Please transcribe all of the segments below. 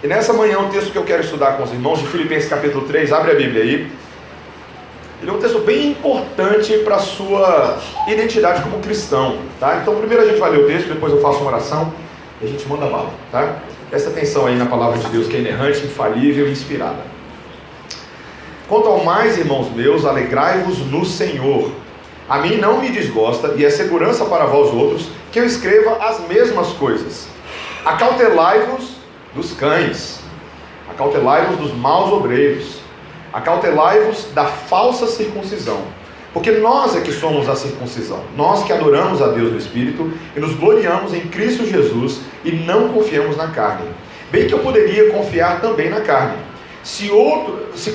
E nessa manhã o texto que eu quero estudar com os irmãos, de Filipenses capítulo 3, abre a Bíblia aí. Ele é um texto bem importante para a sua identidade como cristão, tá? Então primeiro a gente vai ler o texto, depois eu faço uma oração e a gente manda bala, tá? Presta atenção aí na palavra de Deus, que é inerrante, infalível e inspirada. Quanto ao mais, irmãos meus, alegrai-vos no Senhor. A mim não me desgosta, e é segurança para vós outros, que eu escreva as mesmas coisas. Acautelai-vos dos cães, acautelai-vos dos maus obreiros, acautelai-vos da falsa circuncisão, porque nós é que somos a circuncisão, nós que adoramos a Deus no Espírito e nos gloriamos em Cristo Jesus e não confiamos na carne. Bem que eu poderia confiar também na carne. Se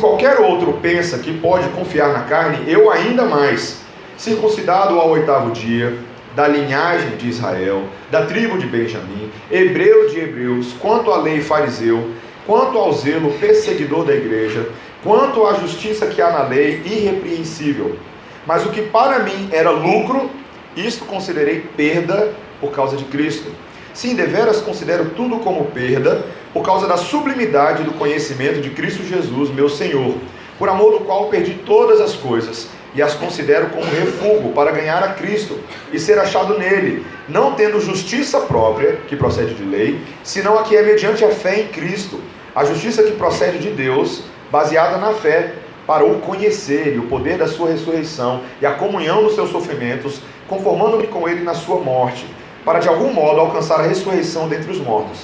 qualquer outro pensa que pode confiar na carne, eu ainda mais, circuncidado ao 8º dia, da linhagem de Israel, da tribo de Benjamim, hebreu de hebreus, quanto à lei fariseu, quanto ao zelo perseguidor da igreja, quanto à justiça que há na lei, irrepreensível. Mas o que para mim era lucro, isto considerei perda por causa de Cristo. Sim, deveras considero tudo como perda, por causa da sublimidade do conhecimento de Cristo Jesus, meu Senhor, por amor do qual perdi todas as coisas, e as considero como refúgio para ganhar a Cristo e ser achado nele, não tendo justiça própria, que procede de lei, senão a que é mediante a fé em Cristo, a justiça que procede de Deus, baseada na fé, para o conhecer e o poder da sua ressurreição e a comunhão dos seus sofrimentos, conformando-me com ele na sua morte, para de algum modo alcançar a ressurreição dentre os mortos.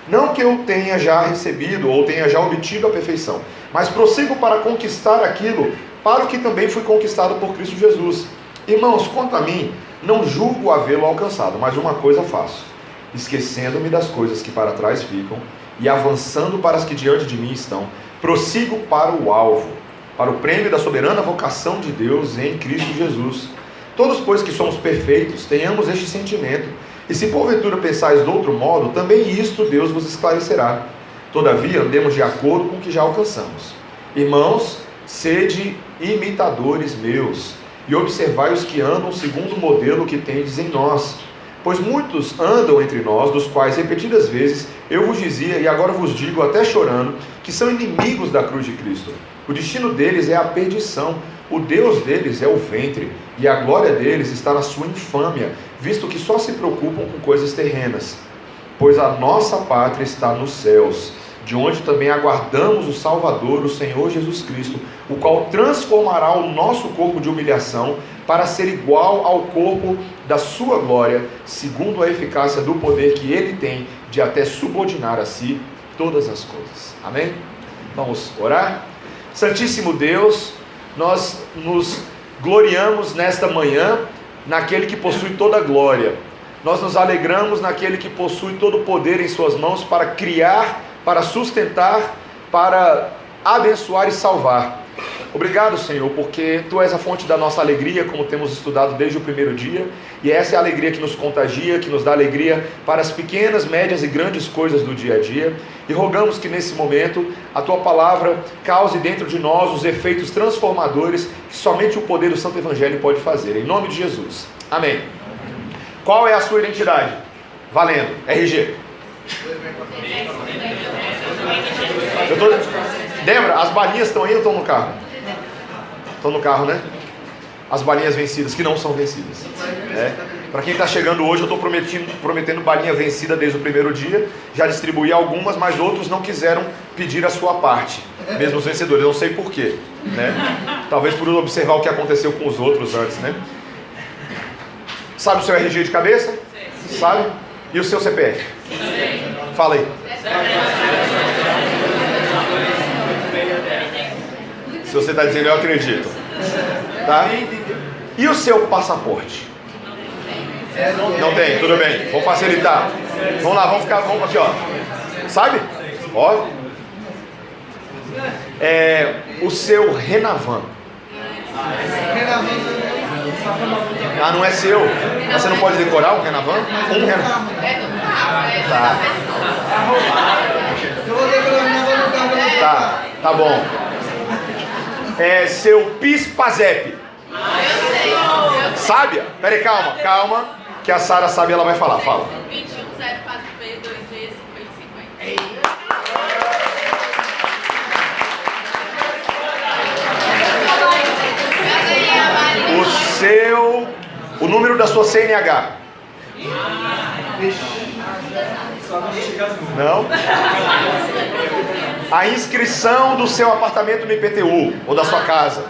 Não que eu tenha já recebido ou tenha já obtido a perfeição, mas prossigo para conquistar aquilo para o que também fui conquistado por Cristo Jesus. Irmãos, quanto a mim, não julgo havê-lo alcançado, mas uma coisa faço, esquecendo-me das coisas que para trás ficam e avançando para as que diante de mim estão, prossigo para o alvo, para o prêmio da soberana vocação de Deus em Cristo Jesus. Todos, pois, que somos perfeitos, tenhamos este sentimento, e se porventura pensais de outro modo, também isto Deus vos esclarecerá. Todavia, andemos de acordo com o que já alcançamos. Irmãos, sede imitadores meus, e observai os que andam segundo o modelo que tendes em nós. Pois muitos andam entre nós, dos quais repetidas vezes eu vos dizia, e agora vos digo até chorando, que são inimigos da cruz de Cristo. O destino deles é a perdição, o Deus deles é o ventre, e a glória deles está na sua infâmia, visto que só se preocupam com coisas terrenas. Pois a nossa pátria está nos céus, de onde também aguardamos o Salvador, o Senhor Jesus Cristo, o qual transformará o nosso corpo de humilhação para ser igual ao corpo da sua glória, segundo a eficácia do poder que ele tem de até subordinar a si todas as coisas. Amém? Vamos orar? Santíssimo Deus, nós nos gloriamos nesta manhã naquele que possui toda a glória. Nós nos alegramos naquele que possui todo o poder em suas mãos para criar, para sustentar, para abençoar e salvar. Obrigado, Senhor, porque Tu és a fonte da nossa alegria, como temos estudado desde o primeiro dia, e essa é a alegria que nos contagia, que nos dá alegria para as pequenas, médias e grandes coisas do dia a dia, e rogamos que nesse momento a Tua palavra cause dentro de nós os efeitos transformadores que somente o poder do Santo Evangelho pode fazer, em nome de Jesus, amém. Qual é a sua identidade? Valendo, RG. Lembra, as balinhas estão aí ou estão no carro? Estão no carro, né? As balinhas vencidas, que não são vencidas. Para quem está chegando hoje, eu estou prometendo balinha vencida desde o primeiro dia. Já distribuí algumas, mas outros não quiseram pedir a sua parte, mesmo os vencedores. Eu não sei porquê, né? Talvez por observar o que aconteceu com os outros antes, né? Sabe o seu RG de cabeça? Sim. Sabe? E o seu CPF? Sim. Fala aí. Se você está dizendo, eu acredito. Tá? E o seu passaporte? Não tem, tudo bem. Vamos facilitar. Vamos lá, vamos aqui, ó. Sabe? Ó. O seu Renavan. Ah, não é seu. Mas você não pode decorar um Renavan? Um Renavan. Tá bom. Seu PIS/PASEP. Sabe? Peraí, calma. Que a Sara sabe, ela vai falar. Fala. 2104B2G5050. da sua CNH? Não? A inscrição do seu apartamento no IPTU ou da sua casa?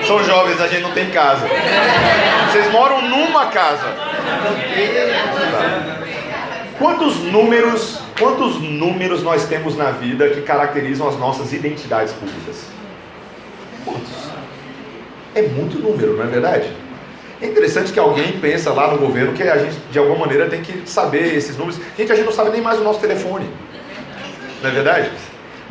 São jovens, a gente não tem casa. Vocês moram numa casa. Quantos números nós temos na vida que caracterizam as nossas identidades públicas? Quantos? É muito número, não é verdade? É interessante que alguém pensa lá no governo que a gente, de alguma maneira, tem que saber esses números. Gente, a gente não sabe nem mais o nosso telefone. Não é verdade?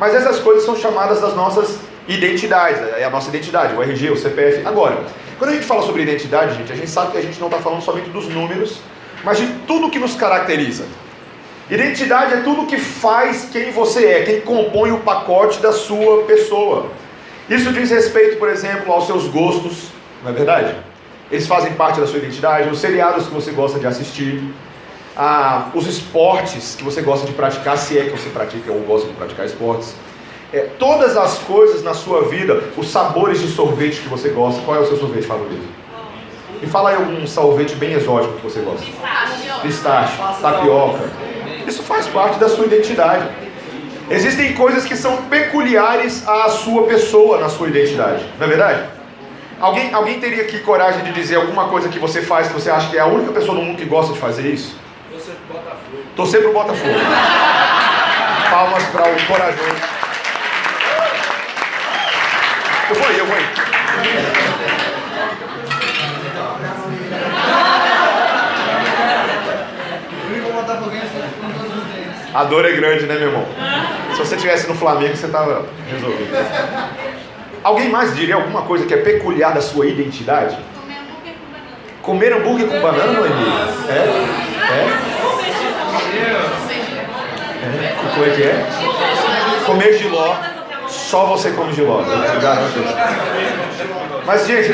Mas essas coisas são chamadas das nossas identidades. É a nossa identidade, o RG, o CPF. Agora, quando a gente fala sobre identidade, gente, a gente sabe que a gente não está falando somente dos números, mas de tudo que nos caracteriza. Identidade é tudo que faz quem você é, quem compõe o pacote da sua pessoa. Isso diz respeito, por exemplo, aos seus gostos, não é verdade? Eles fazem parte da sua identidade, os seriados que você gosta de assistir, os esportes que você gosta de praticar, se é que você pratica ou gosta de praticar esportes. Todas as coisas na sua vida, os sabores de sorvete que você gosta. Qual é o seu sorvete favorito? Me fala aí algum sorvete bem exótico que você gosta. Pistache, tapioca. Isso faz parte da sua identidade. Existem coisas que são peculiares à sua pessoa na sua identidade, não é verdade? Alguém teria aqui coragem de dizer alguma coisa que você faz que você acha que é a única pessoa no mundo que gosta de fazer isso? Torcer pro Botafogo. Torcer pro Botafogo. Palmas para o corajoso. Eu vou ir. A dor é grande, né, meu irmão? Se você estivesse no Flamengo, você estava resolvido. Alguém mais diria alguma coisa que é peculiar da sua identidade? Comer hambúrguer com banana, Noemi? Como é que é? Comer jiló. Só você come jiló. Eu garanto isso. Mas, gente,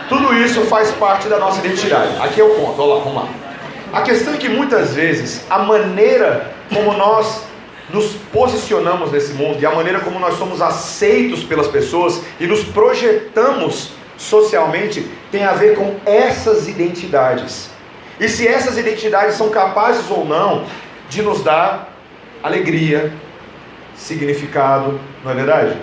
tudo isso faz parte da nossa identidade. Aqui é o ponto, olha lá, vamos lá. A questão é que muitas vezes a maneira como nós nos posicionamos nesse mundo e a maneira como nós somos aceitos pelas pessoas e nos projetamos socialmente tem a ver com essas identidades. E se essas identidades são capazes ou não de nos dar alegria, significado, não é verdade?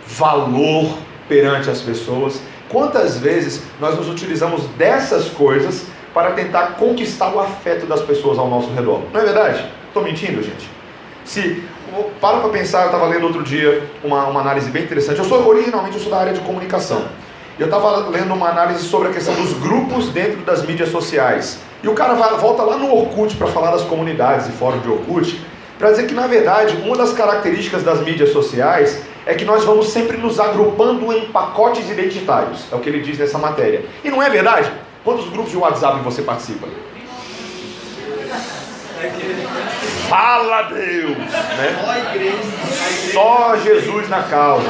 Valor perante as pessoas. Quantas vezes nós nos utilizamos dessas coisas para tentar conquistar o afeto das pessoas ao nosso redor? Não é verdade? Estou mentindo, gente? Para pensar, eu estava lendo outro dia uma análise bem interessante. Originalmente eu sou da área de comunicação. Eu estava lendo uma análise sobre a questão dos grupos dentro das mídias sociais. E o cara volta lá no Orkut para falar das comunidades e fórum de Orkut, para dizer que, na verdade, uma das características das mídias sociais é que nós vamos sempre nos agrupando em pacotes identitários. É o que ele diz nessa matéria. E não é verdade? Quantos grupos de WhatsApp você participa? Fala Deus, né? Só Jesus na causa.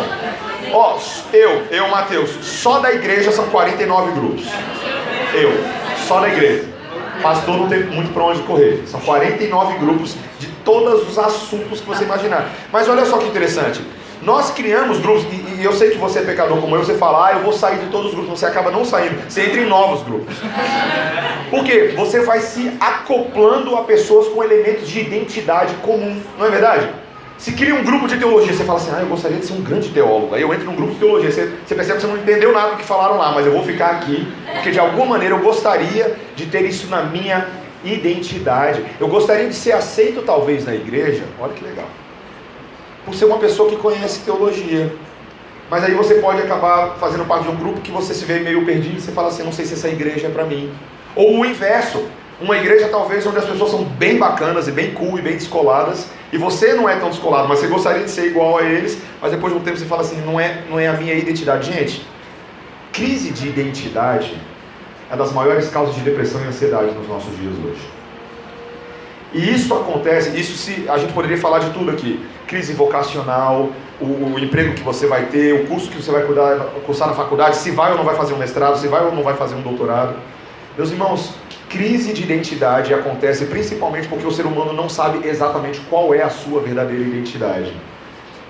Eu, Mateus, só da igreja são 49 grupos. Só da igreja. Pastor não tem muito para onde correr. São 49 grupos de todos os assuntos que você imaginar. Mas olha só que interessante. Nós criamos grupos, e eu sei que você é pecador como eu, você fala, eu vou sair de todos os grupos, você acaba não saindo, você entra em novos grupos. Por quê? Você vai se acoplando a pessoas com elementos de identidade comum, não é verdade? Se cria um grupo de teologia, você fala assim, eu gostaria de ser um grande teólogo, aí eu entro num grupo de teologia, você percebe que você não entendeu nada do que falaram lá, mas eu vou ficar aqui, porque de alguma maneira eu gostaria de ter isso na minha identidade, eu gostaria de ser aceito talvez na igreja, olha que legal, por ser uma pessoa que conhece teologia. Mas aí você pode acabar fazendo parte de um grupo que você se vê meio perdido e você fala assim, não sei se essa igreja é para mim. Ou o inverso, uma igreja talvez onde as pessoas são bem bacanas e bem cool e bem descoladas, e você não é tão descolado, mas você gostaria de ser igual a eles, mas depois de um tempo você fala assim, não é a minha identidade. Gente, crise de identidade é das maiores causas de depressão e ansiedade nos nossos dias hoje. E isso acontece, a gente poderia falar de tudo aqui, crise vocacional, o emprego que você vai ter, o curso que você vai cursar na faculdade, se vai ou não vai fazer um mestrado, se vai ou não vai fazer um doutorado. Meus irmãos, crise de identidade acontece principalmente porque o ser humano não sabe exatamente qual é a sua verdadeira identidade.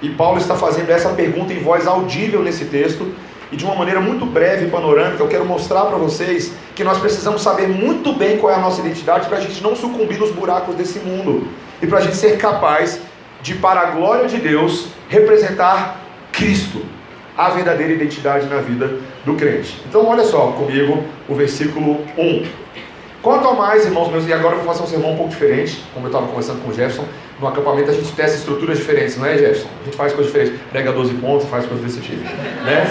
E Paulo está fazendo essa pergunta em voz audível nesse texto, e de uma maneira muito breve e panorâmica, eu quero mostrar para vocês que nós precisamos saber muito bem qual é a nossa identidade para a gente não sucumbir nos buracos desse mundo e para a gente ser capaz de, para a glória de Deus, representar Cristo, a verdadeira identidade na vida do crente. Então olha só comigo o versículo 1. Quanto ao mais, irmãos meus, e agora eu vou fazer um sermão um pouco diferente, como eu estava conversando com o Jefferson, no acampamento a gente testa estruturas diferentes, não é, Jefferson? A gente faz coisas diferentes, prega 12 pontos, faz coisas desse tipo, né?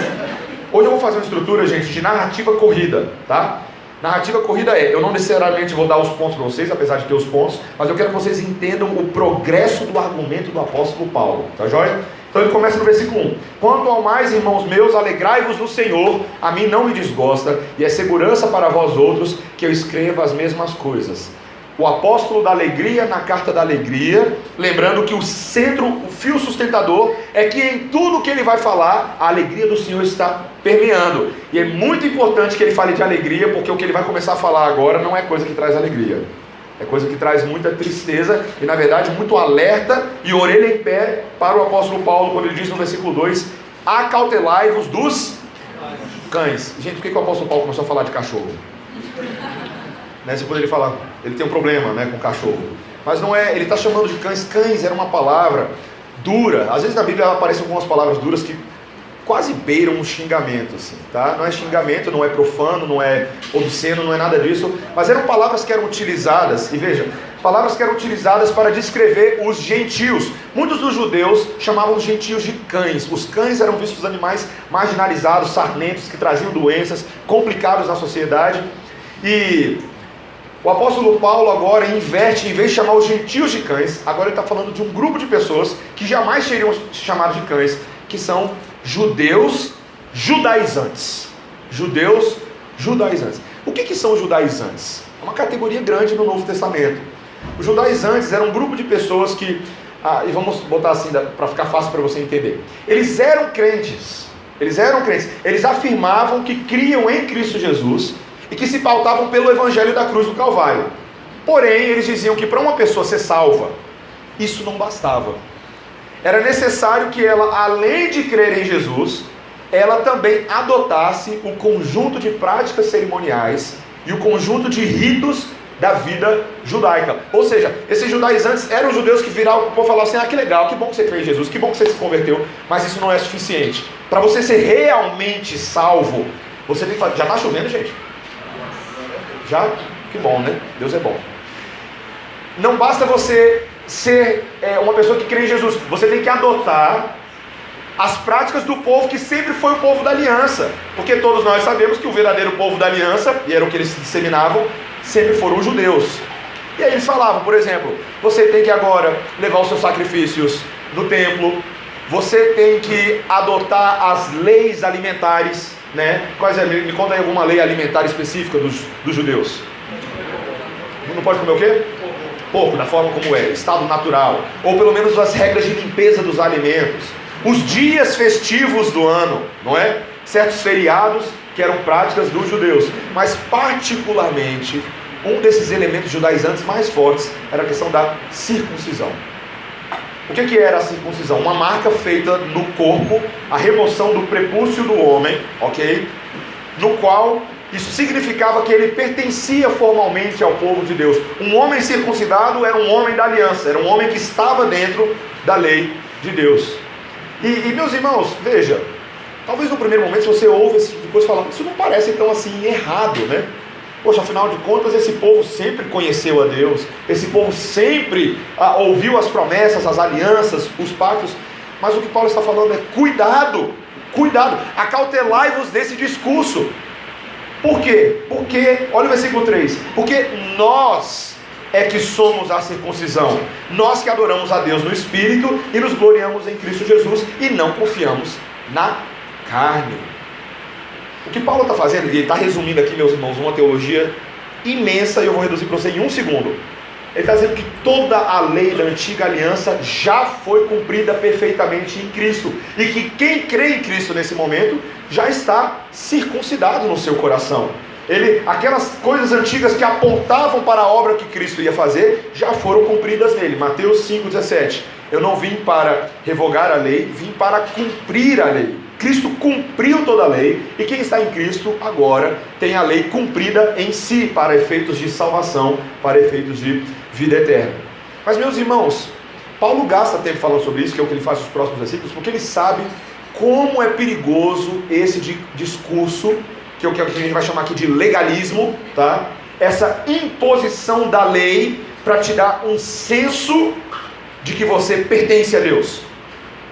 Hoje eu vou fazer uma estrutura, gente, de narrativa corrida, tá? Narrativa corrida eu não necessariamente vou dar os pontos para vocês, apesar de ter os pontos, mas eu quero que vocês entendam o progresso do argumento do apóstolo Paulo, tá joia? Então ele começa no versículo 1. Quanto ao mais, irmãos meus, alegrai-vos no Senhor, a mim não me desgosta, e é segurança para vós outros que eu escreva as mesmas coisas. O apóstolo da alegria na carta da alegria, lembrando que o centro, o fio sustentador, é que em tudo que ele vai falar, a alegria do Senhor está permeando. E é muito importante que ele fale de alegria, porque o que ele vai começar a falar agora não é coisa que traz alegria. É coisa que traz muita tristeza e, na verdade, muito alerta e orelha em pé para o apóstolo Paulo, quando ele diz no versículo 2: acautelai-vos dos cães. Gente, por que o apóstolo Paulo começou a falar de cachorro? Né, você poderia falar, ele tem um problema, né, com cachorro. Mas não é, ele está chamando de cães. Cães era uma palavra dura. Às vezes na Bíblia aparecem algumas palavras duras que quase beiram um xingamento, assim, tá? Não é xingamento, não é profano, não é obsceno, não é nada disso, mas eram palavras que eram utilizadas, e veja, palavras que eram utilizadas para descrever os gentios. Muitos dos judeus chamavam os gentios de cães. Os cães eram vistos animais marginalizados, sarmentos, que traziam doenças, complicados na sociedade. E o apóstolo Paulo agora inverte, em vez de chamar os gentios de cães, agora ele está falando de um grupo de pessoas que jamais seriam chamados de cães, que são judeus judaizantes. Judeus judaizantes. O que são judaizantes? É uma categoria grande no Novo Testamento. Os judaizantes eram um grupo de pessoas que, e vamos botar assim para ficar fácil para você entender, eles eram crentes, eles afirmavam que criam em Cristo Jesus e que se pautavam pelo evangelho da cruz do Calvário. Porém, eles diziam que para uma pessoa ser salva, isso não bastava. Era necessário que ela, além de crer em Jesus, ela também adotasse o conjunto de práticas cerimoniais e o conjunto de ritos da vida judaica. Ou seja, esses judaizantes eram judeus que viravam para falar assim: ah, que legal, que bom que você crê em Jesus, que bom que você se converteu, mas isso não é suficiente. Para você ser realmente salvo, você tem que fazer... Já está chovendo, gente? Já? Que bom, né? Deus é bom. Não basta você ser uma pessoa que crê em Jesus, você tem que adotar as práticas do povo que sempre foi o povo da aliança, porque todos nós sabemos que o verdadeiro povo da aliança, e era o que eles disseminavam, sempre foram os judeus. E aí eles falavam, por exemplo, você tem que agora levar os seus sacrifícios no templo, você tem que adotar as leis alimentares, né? Me conta aí alguma lei alimentar específica dos judeus. Não pode comer o quê? Porco, da forma como é, estado natural, ou pelo menos as regras de limpeza dos alimentos, os dias festivos do ano, não é? Certos feriados que eram práticas dos judeus, mas particularmente um desses elementos judaizantes mais fortes era a questão da circuncisão. O que era a circuncisão? Uma marca feita no corpo, a remoção do prepúcio do homem, ok? No qual isso significava que ele pertencia formalmente ao povo de Deus. Um homem circuncidado era um homem da aliança, era um homem que estava dentro da lei de Deus. E meus irmãos, veja, talvez no primeiro momento, se você ouve esse tipo de coisa, fala, isso não parece tão assim errado, né? Poxa, afinal de contas, esse povo sempre conheceu a Deus, esse povo sempre ouviu as promessas, as alianças, os pactos. Mas o que Paulo está falando é cuidado, acautelai-vos desse discurso. Por quê? Porque, olha o versículo 3, porque nós é que somos a circuncisão, nós que adoramos a Deus no Espírito e nos gloriamos em Cristo Jesus e não confiamos na carne. O que Paulo está fazendo, ele está resumindo aqui, meus irmãos, uma teologia imensa, e eu vou reduzir para você em um segundo. Ele está dizendo que toda a lei da antiga aliança já foi cumprida perfeitamente em Cristo, e que quem crê em Cristo nesse momento já está circuncidado no seu coração. Aquelas coisas antigas que apontavam para a obra que Cristo ia fazer já foram cumpridas nele. Mateus 5,17. Eu não vim para revogar a lei, vim para cumprir a lei. Cristo cumpriu toda a lei, e quem está em Cristo agora tem a lei cumprida em si, para efeitos de salvação, para efeitos de vida eterna. Mas, meus irmãos, Paulo gasta tempo falando sobre isso, que é o que ele faz nos próximos versículos, porque ele sabe como é perigoso esse discurso, que é o que a gente vai chamar aqui de legalismo, tá? Essa imposição da lei para te dar um senso de que você pertence a Deus.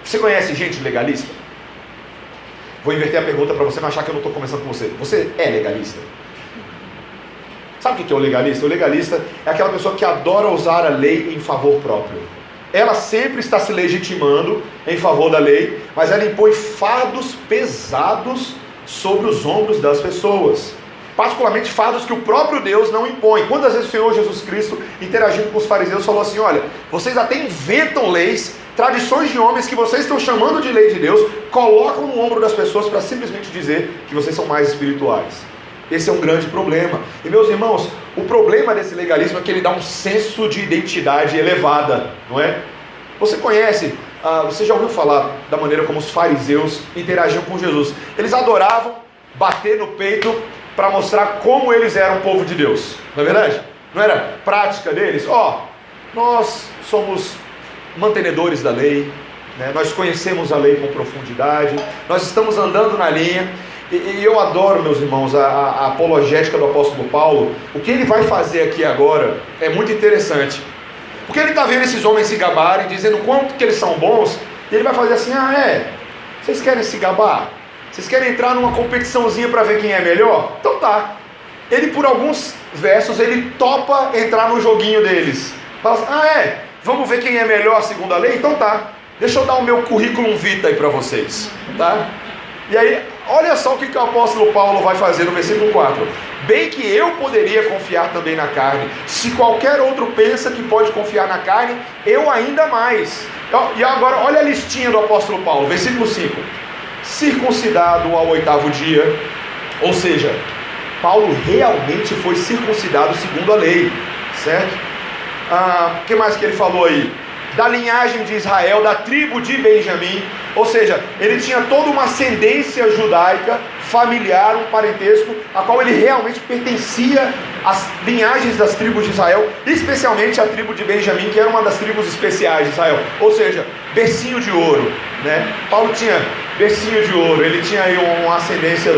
Você conhece gente legalista? Vou inverter a pergunta para você não achar que eu não estou conversando com você. Você é legalista? Sabe o que é o legalista? O legalista é aquela pessoa que adora usar a lei em favor próprio. Ela sempre está se legitimando em favor da lei, mas ela impõe fardos pesados sobre os ombros das pessoas. Particularmente fardos que o próprio Deus não impõe. Quantas vezes o Senhor Jesus Cristo, interagindo com os fariseus, falou assim: olha, vocês até inventam leis, tradições de homens que vocês estão chamando de lei de Deus, colocam no ombro das pessoas para simplesmente dizer que vocês são mais espirituais. Esse é um grande problema. E, meus irmãos, o problema desse legalismo é que ele dá um senso de identidade elevada, não é? Você conhece, você já ouviu falar da maneira como os fariseus interagiam com Jesus? Eles adoravam bater no peito para mostrar como eles eram o povo de Deus, não é verdade? Não era prática deles? Nós somos mantenedores da lei, né? Nós conhecemos a lei com profundidade, nós estamos andando na linha. E eu adoro, meus irmãos, a apologética do apóstolo Paulo. O que ele vai fazer aqui agora é muito interessante, porque ele está vendo esses homens se gabarem, dizendo quanto que eles são bons, e ele vai fazer assim: vocês querem se gabar? Vocês querem entrar numa competiçãozinha para ver quem é melhor? Então tá. Ele, por alguns versos, ele topa entrar no joguinho deles. Fala assim: vamos ver quem é melhor segundo a lei? Então tá. Deixa eu dar o meu currículo vitae aí para vocês, tá? E aí, olha só o que o apóstolo Paulo vai fazer no versículo 4. Bem que eu poderia confiar também na carne. Se qualquer outro pensa que pode confiar na carne, eu ainda mais. E agora, olha a listinha do apóstolo Paulo, versículo 5. Circuncidado ao 8º dia, ou seja, Paulo realmente foi circuncidado segundo a lei, certo? O que mais que ele falou aí? Da linhagem de Israel, da tribo de Benjamim, ou seja, ele tinha toda uma ascendência judaica, familiar, um parentesco, a qual ele realmente pertencia às linhagens das tribos de Israel, especialmente a tribo de Benjamim, que era uma das tribos especiais de Israel, ou seja, bercinho de ouro, né? Paulo tinha bercinho de ouro, ele tinha aí uma ascendência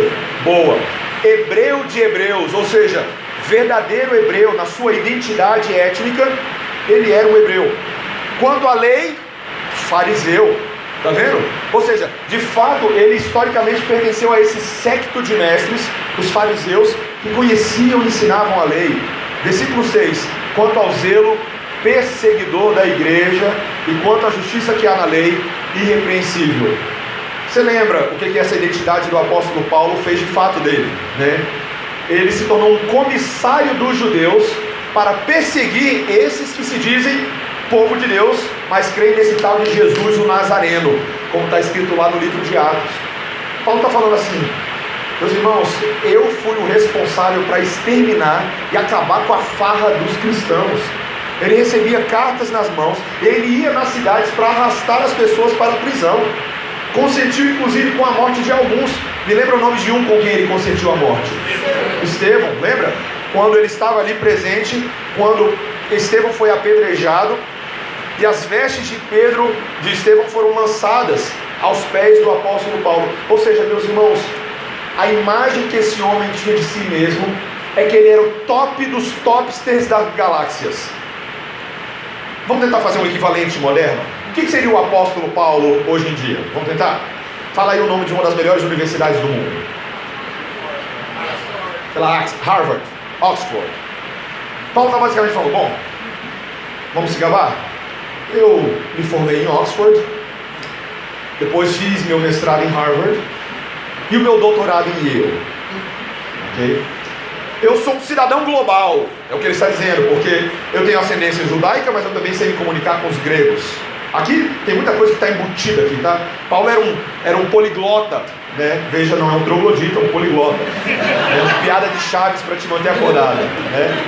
boa. Hebreu de hebreus, ou seja, verdadeiro hebreu, na sua identidade étnica, ele era um hebreu. Quanto à lei, fariseu, está vendo? Ou seja, de fato, ele historicamente pertenceu a esse séquito de mestres, os fariseus, que conheciam e ensinavam a lei. Versículo 6, quanto ao zelo, perseguidor da igreja, e quanto à justiça que há na lei, irrepreensível. Você lembra o que essa identidade do apóstolo Paulo fez de fato dele, né? Ele se tornou um comissário dos judeus para perseguir esses que se dizem povo de Deus, mas creem nesse tal de Jesus o Nazareno, como está escrito lá no livro de Atos. Paulo está falando assim: meus irmãos, eu fui o responsável para exterminar e acabar com a farra dos cristãos. Ele recebia cartas nas mãos, ele ia nas cidades para arrastar as pessoas para a prisão, consentiu inclusive com a morte de alguns. Me lembra o nome de um com quem ele consentiu a morte? Estevão, lembra? Quando ele estava ali presente, quando Estevão foi apedrejado, e as vestes de Estevão foram lançadas aos pés do apóstolo Paulo. Ou seja, meus irmãos, a imagem que esse homem tinha de si mesmo é que ele era o top dos topsters das galáxias. Vamos tentar fazer um equivalente moderno? O que seria o apóstolo Paulo hoje em dia? Vamos tentar? Fala aí o nome de uma das melhores universidades do mundo. Harvard, Oxford. Paulo está basicamente falando: bom, vamos se gabar? Eu me formei em Oxford, depois fiz meu mestrado em Harvard e o meu doutorado em Yale. Okay? Eu sou um cidadão global, é o que ele está dizendo, porque eu tenho ascendência judaica, mas eu também sei me comunicar com os gregos. Aqui tem muita coisa que está embutida aqui, tá? Paulo era um poliglota, né? Veja, não é um troglodita, é um poliglota. É uma piada de Chaves para te manter acordado, né?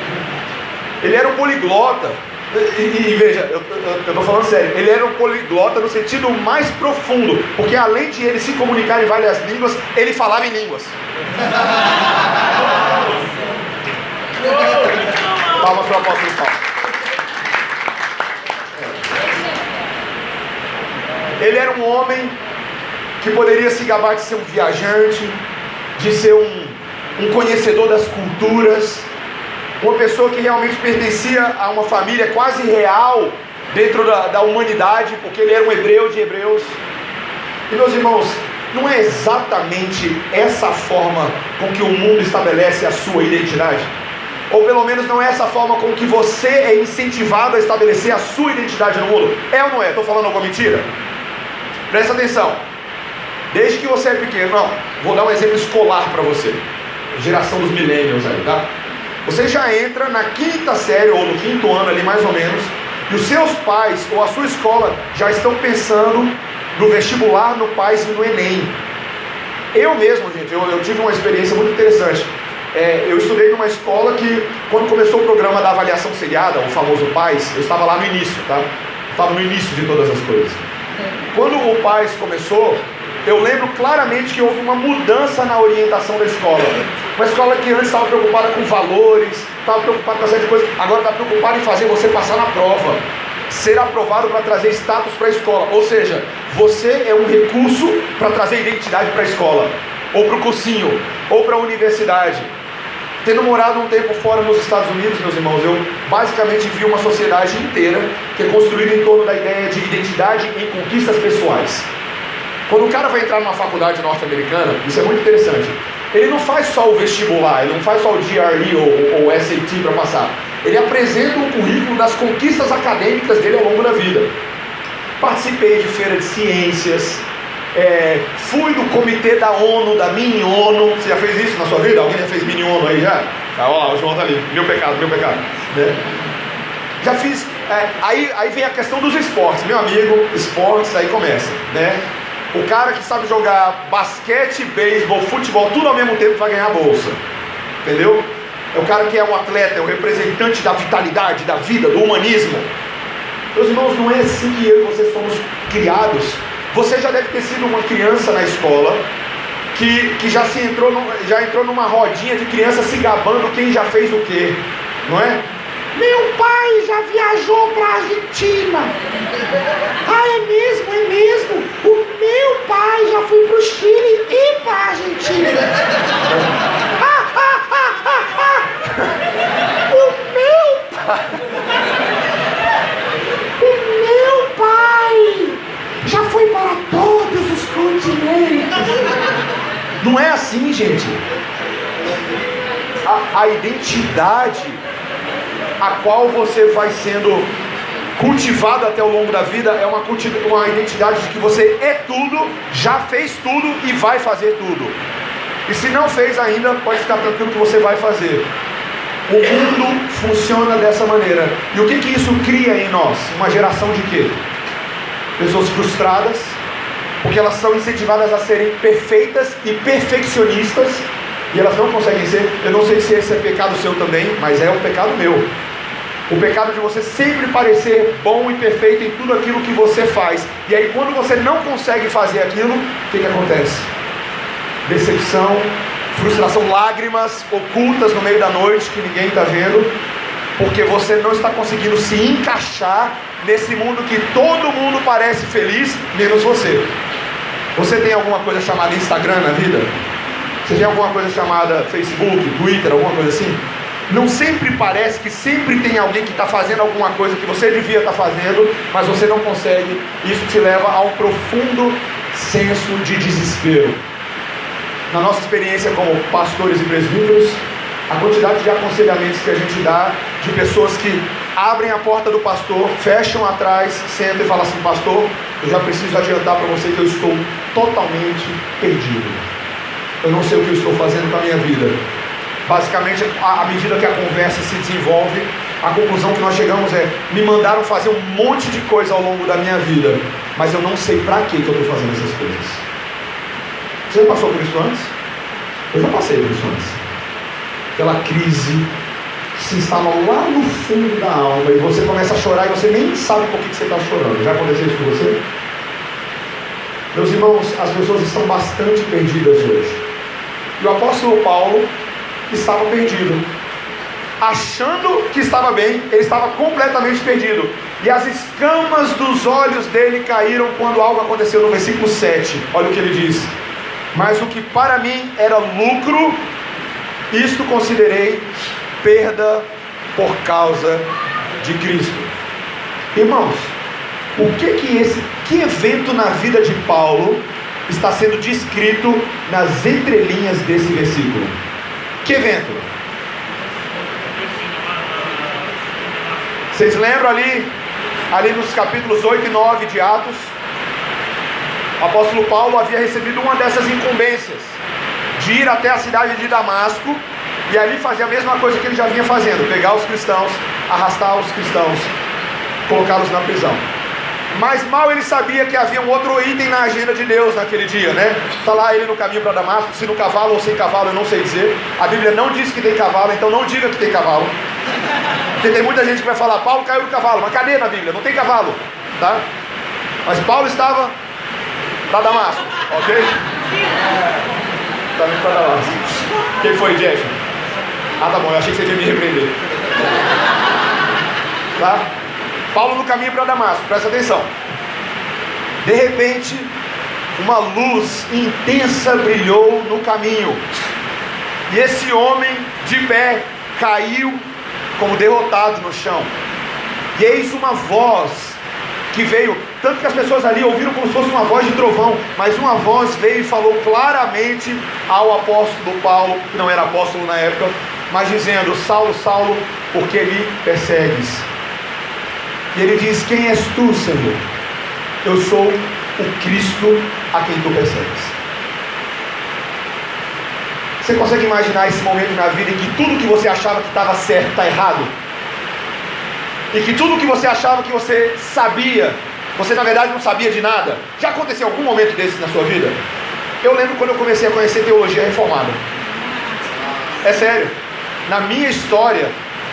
Ele era um poliglota. E veja, eu estou falando sério, ele era um poliglota no sentido mais profundo, porque além de ele se comunicar em várias línguas, ele falava em línguas. Palmas para o apóstolo Paulo. Ele era um homem que poderia se gabar de ser um viajante, de ser um conhecedor das culturas, uma pessoa que realmente pertencia a uma família quase real dentro da humanidade, porque ele era um hebreu de hebreus. E meus irmãos, não é exatamente essa forma com que o mundo estabelece a sua identidade? Ou pelo menos não é essa forma com que você é incentivado a estabelecer a sua identidade no mundo? É ou não é? Estou falando alguma mentira? Presta atenção. Desde que você é pequeno, não, vou dar um exemplo escolar para você. Geração dos millennials aí, tá? Você já entra na quinta série ou no quinto ano ali mais ou menos, e os seus pais ou a sua escola já estão pensando no vestibular, no PAS e no Enem. Eu mesmo, gente, eu tive uma experiência muito interessante. Eu estudei numa escola que, quando começou o programa da avaliação seriada, o famoso PAS, eu estava lá no início, tá? Estava no início de todas as coisas. Quando o PAS começou, eu lembro claramente que houve uma mudança na orientação da escola. Uma escola que antes estava preocupada com valores, estava preocupada com uma série de coisas, agora está preocupada em fazer você passar na prova, ser aprovado para trazer status para a escola. Ou seja, você é um recurso para trazer identidade para a escola, ou para o cursinho, ou para a universidade. Tendo morado um tempo fora nos Estados Unidos, meus irmãos, eu basicamente vi uma sociedade inteira que é construída em torno da ideia de identidade em conquistas pessoais. Quando o cara vai entrar numa faculdade norte-americana, isso é muito interessante. Ele não faz só o vestibular, ele não faz só o GRE ou SAT para passar. Ele apresenta um currículo das conquistas acadêmicas dele ao longo da vida. Participei de feira de ciências, fui do comitê da ONU, da mini ONU. Você já fez isso na sua vida? Alguém já fez mini ONU aí já? Olha lá, o João está ali, meu pecado, né? Já fiz, aí vem a questão dos esportes, meu amigo, esportes, aí começa, né? O cara que sabe jogar basquete, beisebol, futebol, tudo ao mesmo tempo vai ganhar a bolsa, entendeu? É o cara que é um atleta, é o representante da vitalidade, da vida, do humanismo. Meus irmãos, não é assim que eu e você somos criados. Você já deve ter sido uma criança na escola que já entrou numa rodinha de criança se gabando quem já fez o quê, não é? Meu pai já viajou para a Argentina. Ah, é mesmo? O meu pai já foi para o Chile e para a Argentina. O meu pai já foi para todos os continentes. Não é assim, gente. A identidade a qual você vai sendo cultivado até o longo da vida é uma identidade de que você é tudo, já fez tudo e vai fazer tudo. E se não fez ainda, pode ficar tranquilo que você vai fazer. O mundo funciona dessa maneira. E o que isso cria em nós? Uma geração de quê? Pessoas frustradas, porque elas são incentivadas a serem perfeitas e perfeccionistas, e elas não conseguem ser. Eu não sei se esse é pecado seu também, mas é um pecado meu. O pecado de você sempre parecer bom e perfeito em tudo aquilo que você faz. E aí quando você não consegue fazer aquilo, o que acontece? Decepção, frustração, lágrimas ocultas no meio da noite que ninguém está vendo, porque você não está conseguindo se encaixar nesse mundo que todo mundo parece feliz, menos você. Você tem alguma coisa chamada Instagram na vida? Você tem alguma coisa chamada Facebook, Twitter, alguma coisa assim? Não sempre parece que sempre tem alguém que está fazendo alguma coisa que você devia estar fazendo, mas você não consegue. Isso te leva a um profundo senso de desespero. Na nossa experiência como pastores e presbíteros, a quantidade de aconselhamentos que a gente dá de pessoas que abrem a porta do pastor, fecham atrás, sentam e falam assim: pastor, eu já preciso adiantar para você que eu estou totalmente perdido. Eu não sei o que eu estou fazendo com a minha vida. Basicamente, à medida que a conversa se desenvolve, a conclusão que nós chegamos é: me mandaram fazer um monte de coisa ao longo da minha vida, mas eu não sei para que eu estou fazendo essas coisas. Você já passou por isso antes? Eu já passei por isso antes. Aquela crise se instala lá no fundo da alma e você começa a chorar e você nem sabe por que você está chorando. Já aconteceu isso com você? Meus irmãos, as pessoas estão bastante perdidas hoje. E o apóstolo Paulo estava perdido. Achando que estava bem, ele estava completamente perdido. E as escamas dos olhos dele caíram quando algo aconteceu no versículo 7. Olha o que ele diz: mas o que para mim era lucro, isto considerei perda por causa de Cristo. Irmãos, que evento na vida de Paulo está sendo descrito nas entrelinhas desse versículo? Que evento? Vocês lembram ali nos capítulos 8 e 9 de Atos? O apóstolo Paulo havia recebido uma dessas incumbências, de ir até a cidade de Damasco e ali fazer a mesma coisa que ele já vinha fazendo: pegar os cristãos, arrastar os cristãos, colocá-los na prisão. Mas mal ele sabia que havia um outro item na agenda de Deus naquele dia, né? Está lá ele no caminho para Damasco, se no cavalo ou sem cavalo eu não sei dizer. A Bíblia não diz que tem cavalo, então não diga que tem cavalo. Porque tem muita gente que vai falar: Paulo caiu do cavalo. Mas cadê na Bíblia? Não tem cavalo, tá? Mas Paulo estava para Damasco, ok? Estava indo para Damasco. Quem foi, Jeff? Ah, tá bom, eu achei que você ia me repreender. Tá? Paulo no caminho para Damasco, presta atenção. De repente, uma luz intensa brilhou no caminho, e esse homem de pé caiu como derrotado no chão. E eis uma voz que veio, tanto que as pessoas ali ouviram como se fosse uma voz de trovão, mas uma voz veio e falou claramente ao apóstolo Paulo, que não era apóstolo na época, mas dizendo: Saulo, Saulo, por que me persegues? E ele diz: quem és tu, Senhor? Eu sou o Cristo a quem tu persegues. Você consegue imaginar esse momento na vida em que tudo que você achava que estava certo está errado? E que tudo que você achava que você sabia, você na verdade não sabia de nada? Já aconteceu algum momento desse na sua vida? Eu lembro quando eu comecei a conhecer teologia reformada. É sério. Na minha história,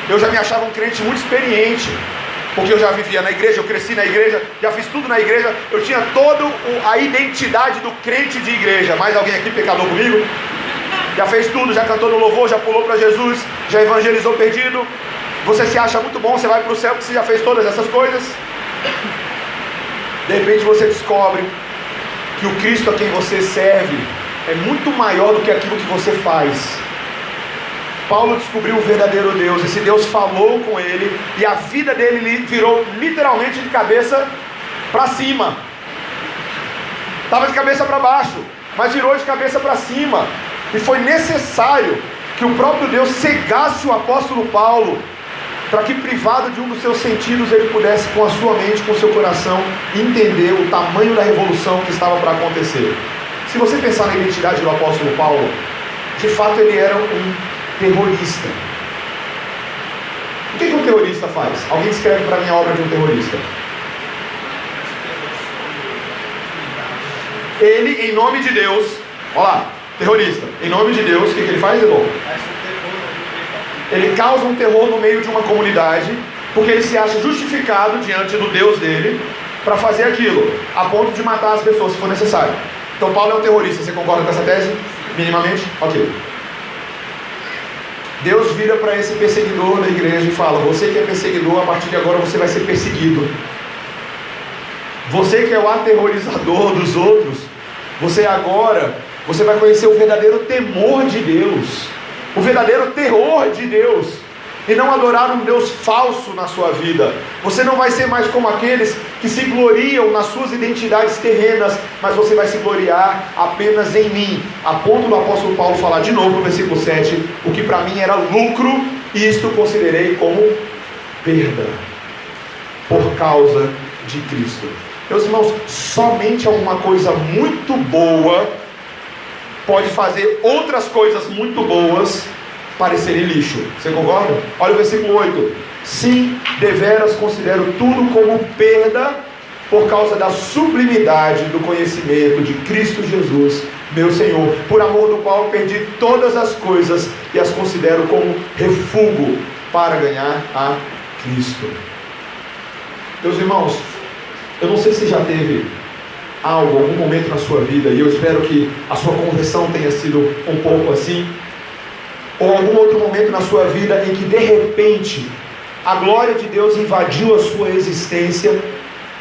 eu já me achava um crente muito experiente, porque eu já vivia na igreja, eu cresci na igreja, já fiz tudo na igreja, eu tinha toda a identidade do crente de igreja. Mais alguém aqui pecador comigo? Já fez tudo, já cantou no louvor, já pulou para Jesus, já evangelizou perdido. Você se acha muito bom, você vai para o céu porque você já fez todas essas coisas. De repente você descobre que o Cristo a quem você serve é muito maior do que aquilo que você faz. Paulo descobriu o verdadeiro Deus. Esse Deus falou com ele e a vida dele virou literalmente de cabeça para cima. Estava de cabeça para baixo, mas virou de cabeça para cima. E foi necessário que o próprio Deus cegasse o apóstolo Paulo, para que, privado de um dos seus sentidos, ele pudesse, com a sua mente, com o seu coração, entender o tamanho da revolução que estava para acontecer. Se você pensar na identidade do apóstolo Paulo, de fato ele era um terrorista. O que um terrorista faz? Alguém descreve para mim a obra de um terrorista. Ele, em nome de Deus, olha lá, terrorista, em nome de Deus, o que ele faz, irmão? Ele causa um terror no meio de uma comunidade, porque ele se acha justificado diante do Deus dele para fazer aquilo, a ponto de matar as pessoas se for necessário. Então Paulo é um terrorista, você concorda com essa tese? Minimamente? Ok. Deus vira para esse perseguidor da igreja e fala: você que é perseguidor, a partir de agora você vai ser perseguido. Você que é o aterrorizador dos outros, você vai conhecer o verdadeiro temor de Deus, o verdadeiro terror de Deus, e não adorar um Deus falso na sua vida. Você não vai ser mais como aqueles que se gloriam nas suas identidades terrenas, mas você vai se gloriar apenas em mim, a ponto do apóstolo Paulo falar de novo no versículo 7, o que para mim era lucro, isto considerei como perda, por causa de Cristo. Meus irmãos, somente alguma coisa muito boa pode fazer outras coisas muito boas parecerem lixo. Você concorda? Olha o versículo 8. Sim, deveras considero tudo como perda por causa da sublimidade do conhecimento de Cristo Jesus, meu Senhor, por amor do qual perdi todas as coisas e as considero como refúgio para ganhar a Cristo. Meus irmãos, eu não sei se já teve algum momento na sua vida, e eu espero que a sua conversão tenha sido um pouco assim, ou algum outro momento na sua vida em que de repente a glória de Deus invadiu a sua existência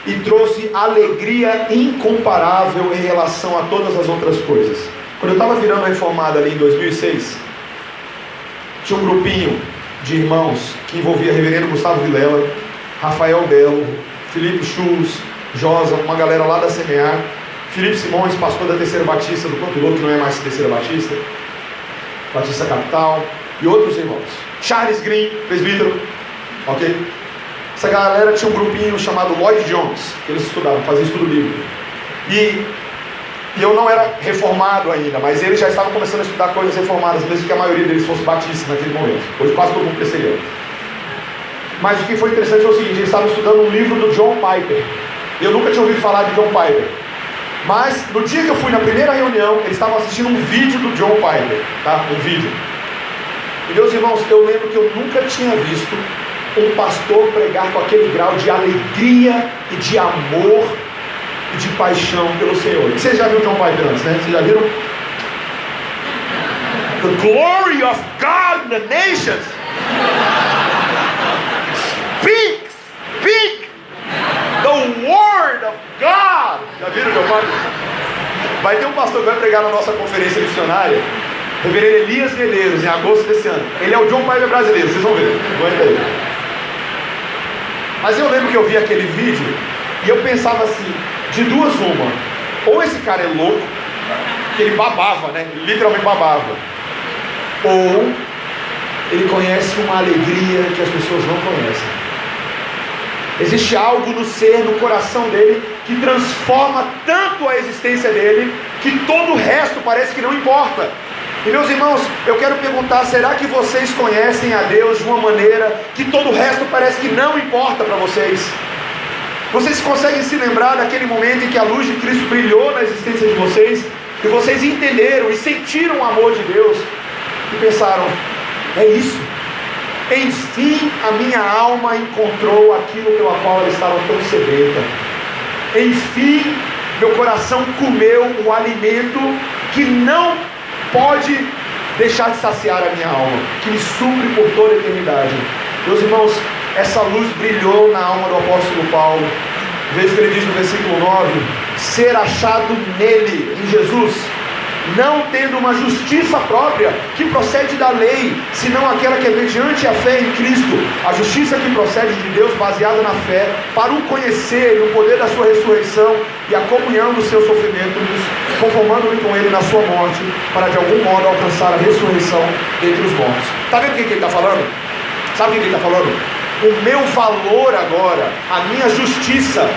e trouxe alegria incomparável em relação a todas as outras coisas. Quando eu estava virando reformado ali em 2006, tinha um grupinho de irmãos que envolvia Reverendo Gustavo Vilela, Rafael Belo, Felipe Chus, Josa, uma galera lá da CMA, Felipe Simões, pastor da Terceira Batista, do Campiloto, que não é mais Terceira Batista, Batista Capital, e outros irmãos. Charles Green, presbítero, ok? Essa galera tinha um grupinho chamado Lloyd Jones, que eles estudavam, faziam estudo bíblico. E eu não era reformado ainda, mas eles já estavam começando a estudar coisas reformadas, mesmo que a maioria deles fosse batista naquele momento. Hoje quase todo mundo presbiteriano. Mas o que foi interessante foi o seguinte: eles estavam estudando um livro do John Piper. Eu nunca tinha ouvido falar de John Piper. Mas no dia que eu fui na primeira reunião, eles estavam assistindo um vídeo do John Piper, tá? Um vídeo. E meus irmãos, eu lembro que eu nunca tinha visto um pastor pregar com aquele grau de alegria e de amor e de paixão pelo Senhor. E vocês já viram John Piper antes, né? Vocês já viram? The glory of God in the nations. Speak, speak the word of God. Já viram John Piper? Vai ter um pastor que vai pregar na nossa conferência missionária, Reverendo Elias Medeiros, em agosto desse ano. Ele é o John Piper brasileiro, vocês vão ver. Aguenta aí. Mas eu lembro que eu vi aquele vídeo e eu pensava assim, de duas uma: ou esse cara é louco, que ele babava, né? Ele literalmente babava, ou ele conhece uma alegria que as pessoas não conhecem. Existe algo no ser, no coração dele, que transforma tanto a existência dele, que todo o resto parece que não importa. E meus irmãos, eu quero perguntar: será que vocês conhecem a Deus de uma maneira que todo o resto parece que não importa para vocês? Vocês conseguem se lembrar daquele momento em que a luz de Cristo brilhou na existência de vocês, e vocês entenderam e sentiram o amor de Deus, e pensaram: é isso, enfim a minha alma encontrou aquilo pelo qual ela estava tão sedenta, enfim meu coração comeu o alimento que não pode deixar de saciar a minha alma, que me supre por toda a eternidade. Meus irmãos, essa luz brilhou na alma do apóstolo Paulo. Veja o que ele diz no versículo 9: ser achado nele, em Jesus, não tendo uma justiça própria que procede da lei, senão aquela que é mediante a fé em Cristo, a justiça que procede de Deus, baseada na fé, para o conhecer e o poder da sua ressurreição e a comunhão dos seus sofrimentos, conformando-me com ele na sua morte, para de algum modo alcançar a ressurreição dentre os mortos. Está vendo o que ele está falando? Sabe o que ele está falando? O meu valor agora, a minha justiça,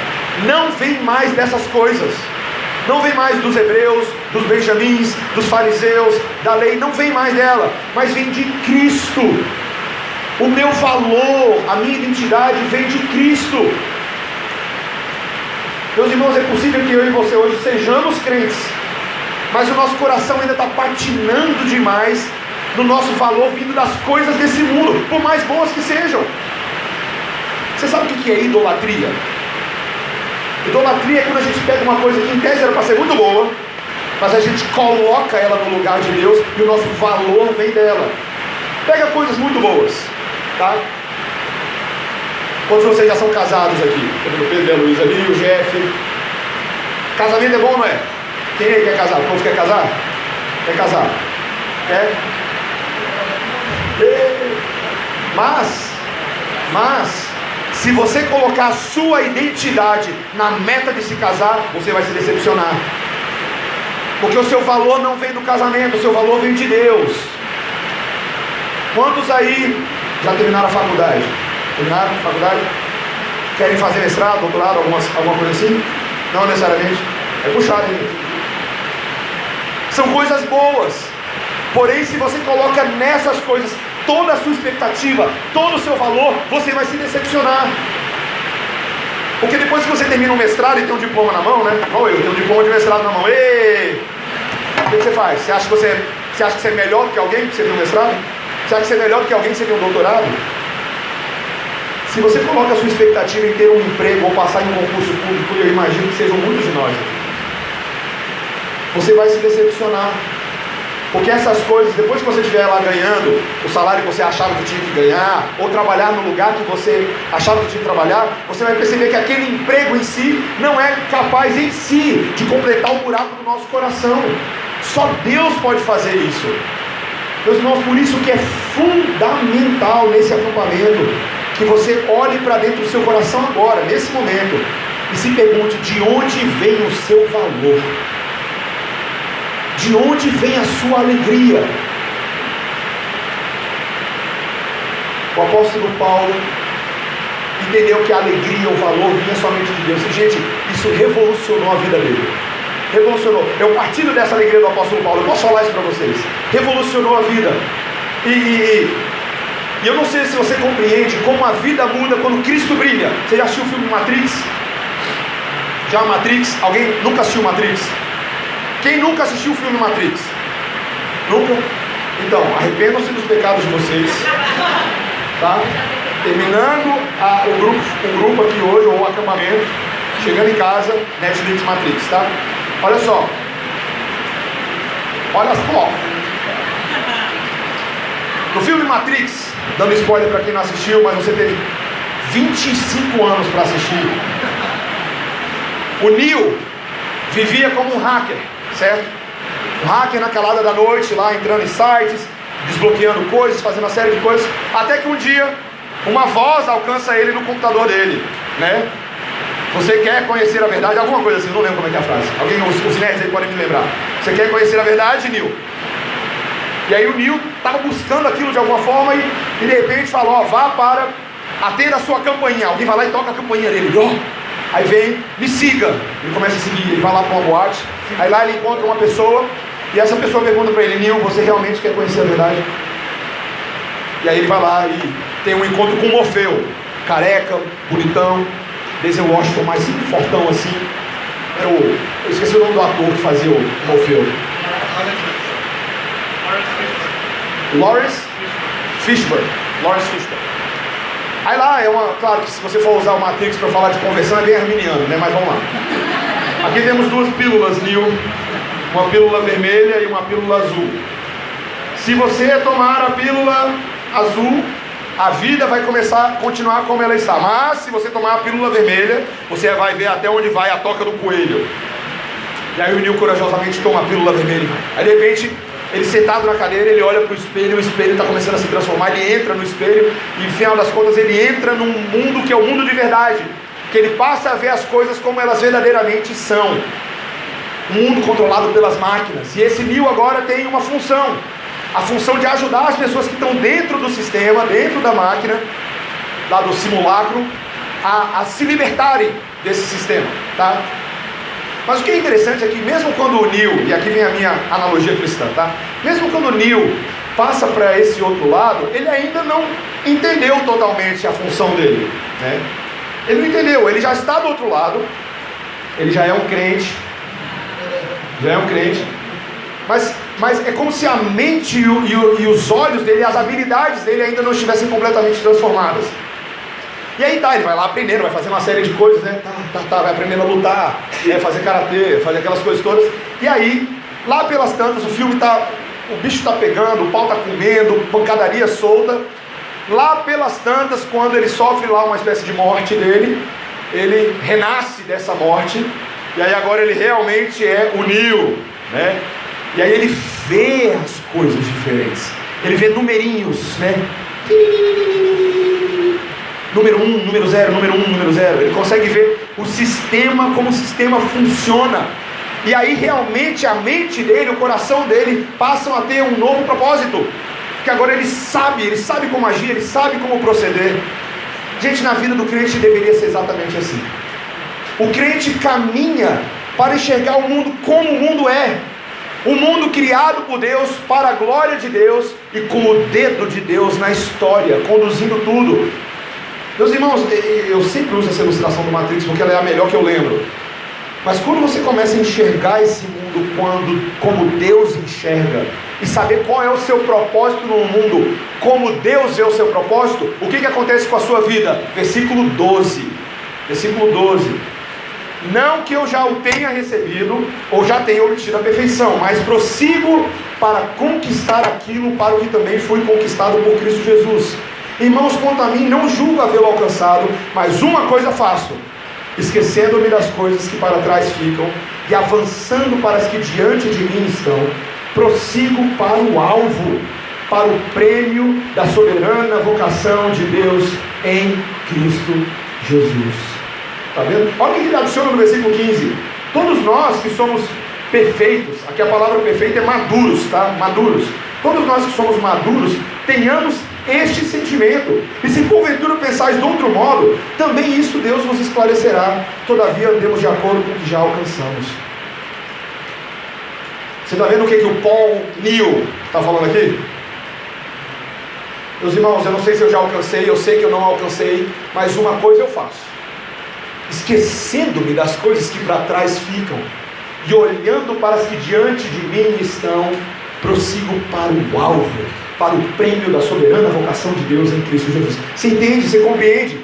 não vem mais dessas coisas. Não vem mais dos hebreus, dos benjamins, dos fariseus, da lei, não vem mais dela, mas vem de Cristo. O meu valor, a minha identidade vem de Cristo. Meus irmãos, é possível que eu e você hoje sejamos crentes, mas o nosso coração ainda está patinando demais no nosso valor vindo das coisas desse mundo, por mais boas que sejam. Você sabe o que é idolatria? Idolatria é quando a gente pega uma coisa que em tese era para ser muito boa, mas a gente coloca ela no lugar de Deus e o nosso valor vem dela. Pega coisas muito boas, tá? Quantos de vocês já são casados aqui? O Pedro e a Luísa ali, o Jeff. Casamento é bom ou não é? Quem aí quer casar? O povo quer casar? Quer casar? Quer? Mas se você colocar a sua identidade na meta de se casar, você vai se decepcionar. Porque o seu valor não vem do casamento, o seu valor vem de Deus. Quantos aí já terminaram a faculdade? Terminaram a faculdade? Querem fazer mestrado, doutorado, alguma coisa assim? Não necessariamente. É puxado, hein? São coisas boas. Porém, se você coloca nessas coisas toda a sua expectativa, todo o seu valor, você vai se decepcionar. Porque depois que você termina um mestrado e tem um diploma na mão, né? Igual eu tenho um diploma de mestrado na mão. Ei! O que você faz? Você acha que você é melhor do que alguém que você tem um mestrado? Você acha que você é melhor do que alguém que você tem um doutorado? Se você coloca a sua expectativa em ter um emprego ou passar em um concurso público, eu imagino que sejam muitos de nós, você vai se decepcionar. Porque essas coisas, depois que você estiver lá ganhando o salário que você achava que tinha que ganhar, ou trabalhar no lugar que você achava que tinha que trabalhar, você vai perceber que aquele emprego em si não é capaz em si de completar o buraco do nosso coração. Só Deus pode fazer isso. Meus irmãos, por isso que é fundamental nesse acampamento que você olhe para dentro do seu coração agora, nesse momento, e se pergunte de onde vem o seu valor. De onde vem a sua alegria? O apóstolo Paulo entendeu que a alegria, o valor vinha somente de Deus. E, gente, isso revolucionou a vida dele. Revolucionou. Eu partilho dessa alegria do apóstolo Paulo. Eu posso falar isso para vocês. Revolucionou a vida. E eu não sei se você compreende como a vida muda quando Cristo brilha. Você já assistiu o filme Matrix? Já Matrix? Alguém nunca assistiu Matrix? Quem nunca assistiu o filme Matrix? Nunca? Então, arrependam-se dos pecados de vocês. Tá? Terminando o grupo aqui hoje, ou o acampamento, chegando em casa, Netflix Matrix, tá? Olha só. Olha só. No filme Matrix, dando spoiler para quem não assistiu, mas você teve 25 anos para assistir. O Neo vivia como um hacker, certo? Um hacker na calada da noite, lá entrando em sites, desbloqueando coisas, fazendo uma série de coisas, até que um dia uma voz alcança ele no computador dele, né? Você quer conhecer a verdade? Alguma coisa assim, não lembro como é que é a frase. Alguém, os nerds aí podem me lembrar. Você quer conhecer a verdade, Neo? E aí o Neo estava buscando aquilo de alguma forma e de repente falou, ó, vá para atenda a sua campainha. Alguém vai lá e toca a campainha dele. Aí vem, me siga. Ele começa a seguir, ele vai lá para uma boate. Aí lá ele encontra uma pessoa e essa pessoa pergunta para ele, Neo, você realmente quer conhecer a verdade? E aí ele vai lá e tem um encontro com o Morfeu. Careca, bonitão, Denzel Washington mais fortão assim. Eu esqueci o nome do ator que fazia o Morfeu. Lawrence Fishburne. Aí lá claro que se você for usar o Matrix para falar de conversão é bem arminiano, né? Mas vamos lá. Aqui temos duas pílulas, Neo. Uma pílula vermelha e uma pílula azul. Se você tomar a pílula azul, a vida vai continuar como ela está. Mas se você tomar a pílula vermelha, você vai ver até onde vai a toca do coelho. E aí o Neo corajosamente toma a pílula vermelha. Aí de repente, ele sentado na cadeira, ele olha para o espelho e o espelho está começando a se transformar. Ele entra no espelho e no final das contas ele entra num mundo que é o mundo de verdade. Que ele passa a ver as coisas como elas verdadeiramente são. Um mundo controlado pelas máquinas. E esse Neo agora tem uma função. A função de ajudar as pessoas que estão dentro do sistema, dentro da máquina, lá do simulacro, a se libertarem desse sistema, tá? Mas o que é interessante é que mesmo quando o Neo, e aqui vem a minha analogia cristã, tá? Mesmo quando o Neo passa para esse outro lado, ele ainda não entendeu totalmente a função dele, né? Ele não entendeu, ele já está do outro lado, ele já é um crente, mas é como se a mente e os olhos dele, as habilidades dele ainda não estivessem completamente transformadas. E aí tá, ele vai lá aprendendo, vai fazer uma série de coisas, né? Vai aprendendo a lutar, fazer karatê, fazer aquelas coisas todas. E aí, lá pelas tantas, o bicho tá pegando, o pau tá comendo, pancadaria solta. Lá pelas tantas, quando ele sofre lá uma espécie de morte dele, ele renasce dessa morte. E aí agora ele realmente é o Neo, né? E aí ele vê as coisas diferentes. Ele vê numerinhos, né? Número 1, número 0, número 1, número 0. Ele consegue ver o sistema, como o sistema funciona. E aí realmente a mente dele, o coração dele passam a ter um novo propósito. Porque agora ele sabe como agir, ele sabe como proceder. Gente, na vida do crente deveria ser exatamente assim. O crente caminha para enxergar o mundo como o mundo é. Um mundo criado por Deus, para a glória de Deus e com o dedo de Deus na história, conduzindo tudo. Meus irmãos, eu sempre uso essa ilustração do Matrix porque ela é a melhor que eu lembro. Mas quando você começa a enxergar esse mundo como Deus enxerga, e saber qual é o seu propósito no mundo, como Deus vê o seu propósito, o que acontece com a sua vida? Versículo 12. Versículo 12. Não que eu já o tenha recebido, ou já tenha obtido a perfeição, mas prossigo para conquistar aquilo para o que também fui conquistado por Cristo Jesus. Irmãos, quanto a mim, não julgo havê-lo alcançado, mas uma coisa faço, esquecendo-me das coisas que para trás ficam, e avançando para as que diante de mim estão, prossigo para o alvo, para o prêmio da soberana vocação de Deus em Cristo Jesus. Está vendo? Olha o que ele adiciona no versículo 15. Todos nós que somos perfeitos, aqui a palavra perfeita é maduros, tá? Maduros. Todos nós que somos maduros, tenhamos este sentimento. E se porventura pensais de outro modo, também isso Deus vos esclarecerá. Todavia andemos de acordo com o que já alcançamos. Você está vendo o que o Paul Neal está falando aqui? Meus irmãos, eu não sei se eu já alcancei, eu sei que eu não alcancei, mas uma coisa eu faço: esquecendo-me das coisas que para trás ficam, e olhando para as que diante de mim estão, prossigo para o alvo, para o prêmio da soberana vocação de Deus em Cristo Jesus. Você entende? Você compreende?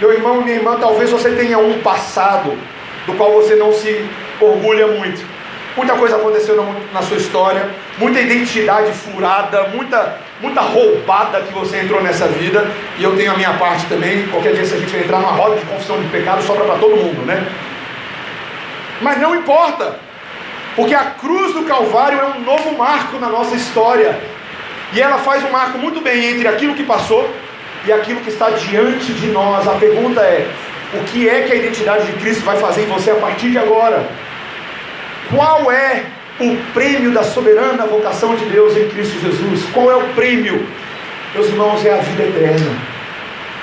Meu irmão, minha irmã, talvez você tenha um passado do qual você não se orgulha muito. Muita coisa aconteceu na sua história, muita identidade furada, muita roubada que você entrou nessa vida, e eu tenho a minha parte também. Qualquer dia, se a gente entrar numa roda de confissão de pecado, sobra para todo mundo, né? Mas não importa, porque a cruz do Calvário é um novo marco na nossa história, e ela faz um marco muito bem entre aquilo que passou e aquilo que está diante de nós. A pergunta é: o que é que a identidade de Cristo vai fazer em você a partir de agora? Qual é o prêmio da soberana vocação de Deus em Cristo Jesus? Qual é o prêmio? Meus irmãos, é a vida eterna.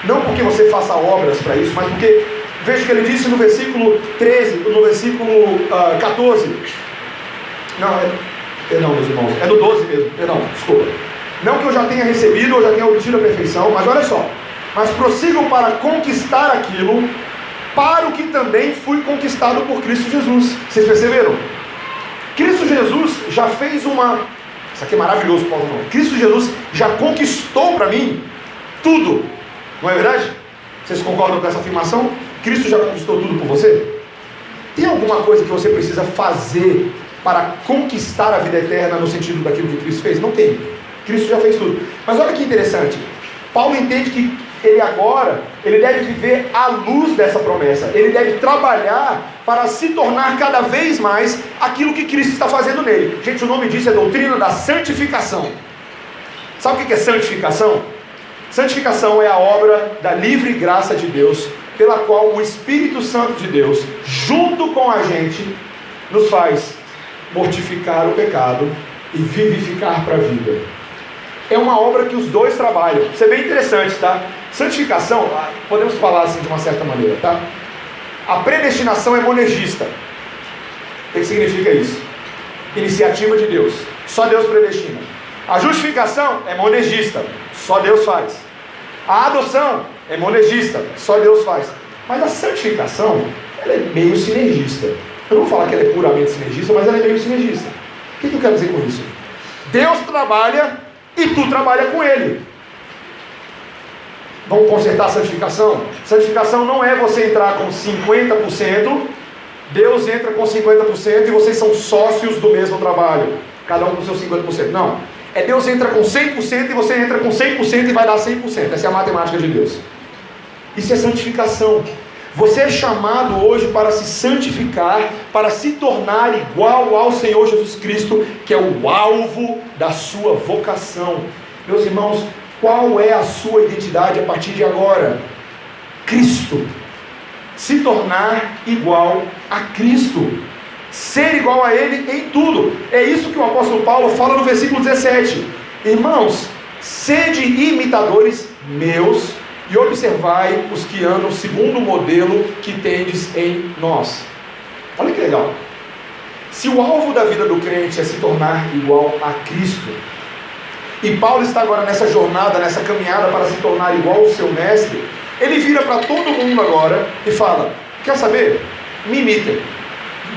Não porque você faça obras para isso, mas porque, veja o que ele disse no versículo 13, no versículo 14. Perdão, meus irmãos, é no 12 mesmo, perdão, desculpa. Não que eu já tenha recebido ou já tenha obtido a perfeição, mas olha só: mas prossigo para conquistar aquilo para o que também fui conquistado por Cristo Jesus. Vocês perceberam? Cristo Jesus já fez uma... Isso aqui é maravilhoso, Paulo. Cristo Jesus já conquistou para mim tudo. Não é verdade? Vocês concordam com essa afirmação? Cristo já conquistou tudo por você? Tem alguma coisa que você precisa fazer para conquistar a vida eterna no sentido daquilo que Cristo fez? Não tem. Cristo já fez tudo. Mas olha que interessante. Paulo entende que ele deve viver à luz dessa promessa. Ele deve trabalhar para se tornar cada vez mais aquilo que Cristo está fazendo nele. Gente, o nome disso é doutrina da santificação. Sabe o que é santificação? Santificação é a obra da livre graça de Deus, pela qual o Espírito Santo de Deus, junto com a gente, nos faz mortificar o pecado e vivificar para a vida. É uma obra que os dois trabalham. Isso é bem interessante, tá? Santificação, podemos falar assim de uma certa maneira, tá? A predestinação é monergista. O que significa isso? Iniciativa de Deus. Só Deus predestina. A justificação é monergista. Só Deus faz. A adoção é monergista. Só Deus faz. Mas a santificação, ela é meio sinergista. Eu não vou falar que ela é puramente sinergista, mas ela é meio sinergista. O que eu quero dizer com isso? Deus trabalha e tu trabalha com Ele. Vamos consertar a santificação? Santificação não é você entrar com 50%, Deus entra com 50% e vocês são sócios do mesmo trabalho, cada um com seus 50%. Não, é Deus entra com 100% e você entra com 100% e vai dar 100%. Essa é a matemática de Deus. Isso é santificação. Você é chamado hoje para se santificar, para se tornar igual ao Senhor Jesus Cristo, que é o alvo da sua vocação. Meus irmãos, qual é a sua identidade a partir de agora? Cristo. Se tornar igual a Cristo. Ser igual a Ele em tudo. É isso que o apóstolo Paulo fala no versículo 17. Irmãos, sede imitadores meus e observai os que andam segundo o modelo que tendes em nós. Olha que legal. Se o alvo da vida do crente é se tornar igual a Cristo, e Paulo está agora nessa jornada, nessa caminhada para se tornar igual ao seu mestre, ele vira para todo mundo agora e fala: quer saber? Me imitem.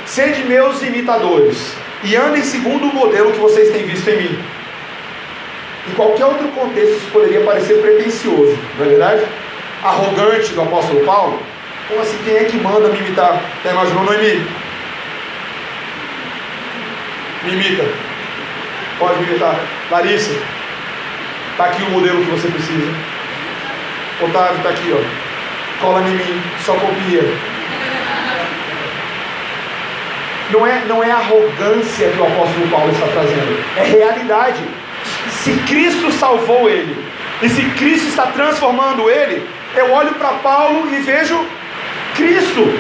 Sede meus imitadores e andem segundo o modelo que vocês têm visto em mim. Em qualquer outro contexto isso poderia parecer pretensioso, não é verdade? Arrogante do apóstolo Paulo. Como assim, quem é que manda me imitar? Já imaginou? Não imita. Me imita. Pode me imitar. Larissa, está aqui o modelo que você precisa. Otávio, está aqui, ó. Cola em mim, só copia. Não é arrogância que o apóstolo Paulo está trazendo, é realidade. Se Cristo salvou ele, e se Cristo está transformando ele, eu olho para Paulo e vejo Cristo.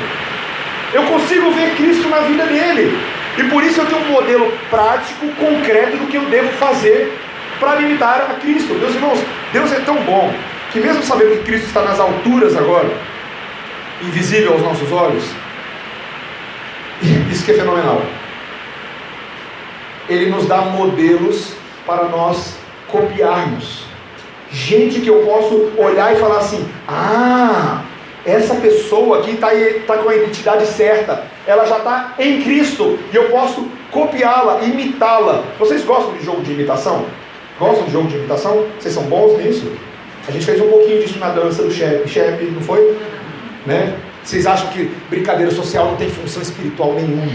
Eu consigo ver Cristo na vida dele. E por isso eu tenho um modelo prático, concreto do que eu devo fazer para imitar a Cristo. Meus irmãos, Deus é tão bom que mesmo sabendo que Cristo está nas alturas agora, invisível aos nossos olhos, isso que é fenomenal, Ele nos dá modelos para nós copiarmos. Gente que eu posso olhar e falar assim: ah, essa pessoa aqui está com a identidade certa, ela já está em Cristo, e eu posso copiá-la, imitá-la. Vocês gostam de jogo de imitação? Gostam de jogo de imitação? Vocês são bons nisso? A gente fez um pouquinho disso na dança do Shep, não foi? Né? Vocês acham que brincadeira social não tem função espiritual nenhuma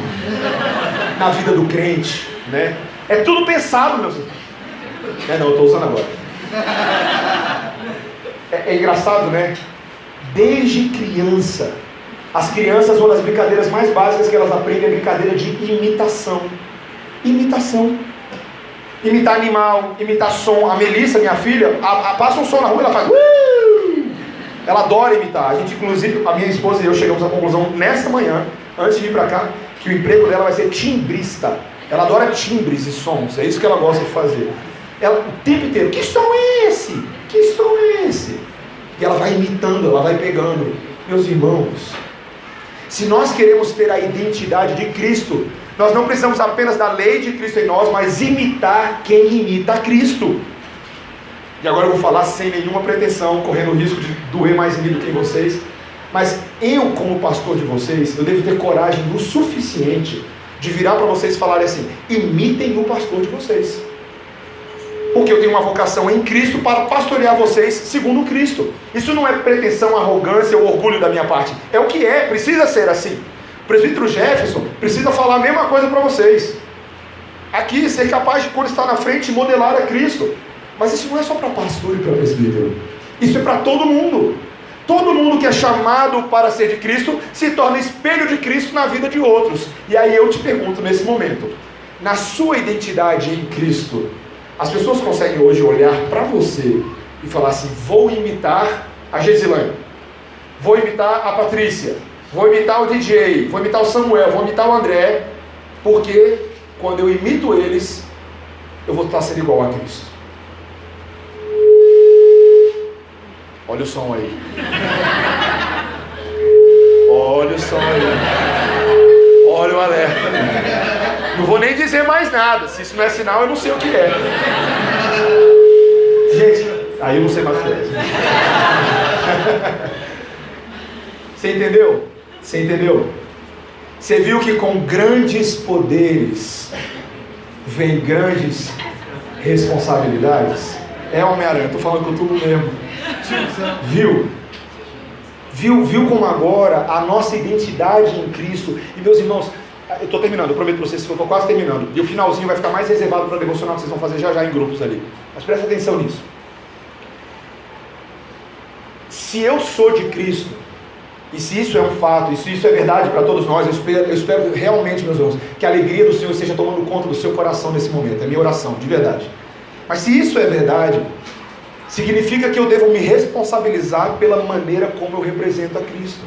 na vida do crente, né? É tudo pensado, meus irmãos. Não, eu estou usando agora. É engraçado, né? Desde criança, as crianças, uma das brincadeiras mais básicas que elas aprendem é a brincadeira de imitação. Imitação. Imitar animal, imitar som. A Melissa, minha filha, passa um som na rua e ela faz... Ela adora imitar. A gente, inclusive, a minha esposa e eu chegamos à conclusão nessa manhã, antes de vir para cá, que o emprego dela vai ser timbrista. Ela adora timbres e sons, é isso que ela gosta de fazer. Ela, o tempo inteiro, que som é esse? Que som é esse? E ela vai imitando, ela vai pegando. Meus irmãos, se nós queremos ter a identidade de Cristo, nós não precisamos apenas da lei de Cristo em nós, mas imitar quem imita a Cristo. E agora eu vou falar sem nenhuma pretensão, correndo o risco de doer mais em mim do que em vocês, mas eu, como pastor de vocês, eu devo ter coragem o suficiente de virar para vocês e falarem assim: imitem o pastor de vocês, porque eu tenho uma vocação em Cristo para pastorear vocês segundo Cristo. Isso não é pretensão, arrogância ou orgulho da minha parte, é o que é, precisa ser assim. O presbítero Jefferson precisa falar a mesma coisa para vocês aqui, ser capaz de, quando está na frente, modelar a Cristo. Mas isso não é só para pastor e para presbítero, isso é para todo mundo. Todo mundo que é chamado para ser de Cristo se torna espelho de Cristo na vida de outros. E aí eu te pergunto nesse momento, na sua identidade em Cristo, as pessoas conseguem hoje olhar para você e falar assim: vou imitar a Gesilane, vou imitar a Patrícia, vou imitar o DJ, vou imitar o Samuel, vou imitar o André, porque quando eu imito eles, eu vou estar sendo igual a Cristo. Olha o som aí. Olha o som aí. Olha o alerta. Não vou nem dizer mais nada. Se isso não é sinal, eu não sei o que é. Gente, aí eu não sei mais o que é. Você entendeu? Você entendeu? Você viu que com grandes poderes vem grandes responsabilidades? É, Homem-Aranha, estou falando com tudo mesmo. Viu como agora a nossa identidade em Cristo. E meus irmãos, eu estou terminando, eu prometo para vocês que eu estou quase terminando. E o finalzinho vai ficar mais reservado para a devocional que vocês vão fazer já em grupos ali. Mas presta atenção nisso. Se eu sou de Cristo, e se isso é um fato, e se isso é verdade para todos nós, eu espero realmente, meus irmãos, que a alegria do Senhor esteja tomando conta do seu coração nesse momento. É minha oração, de verdade. Mas se isso é verdade, significa que eu devo me responsabilizar pela maneira como eu represento a Cristo.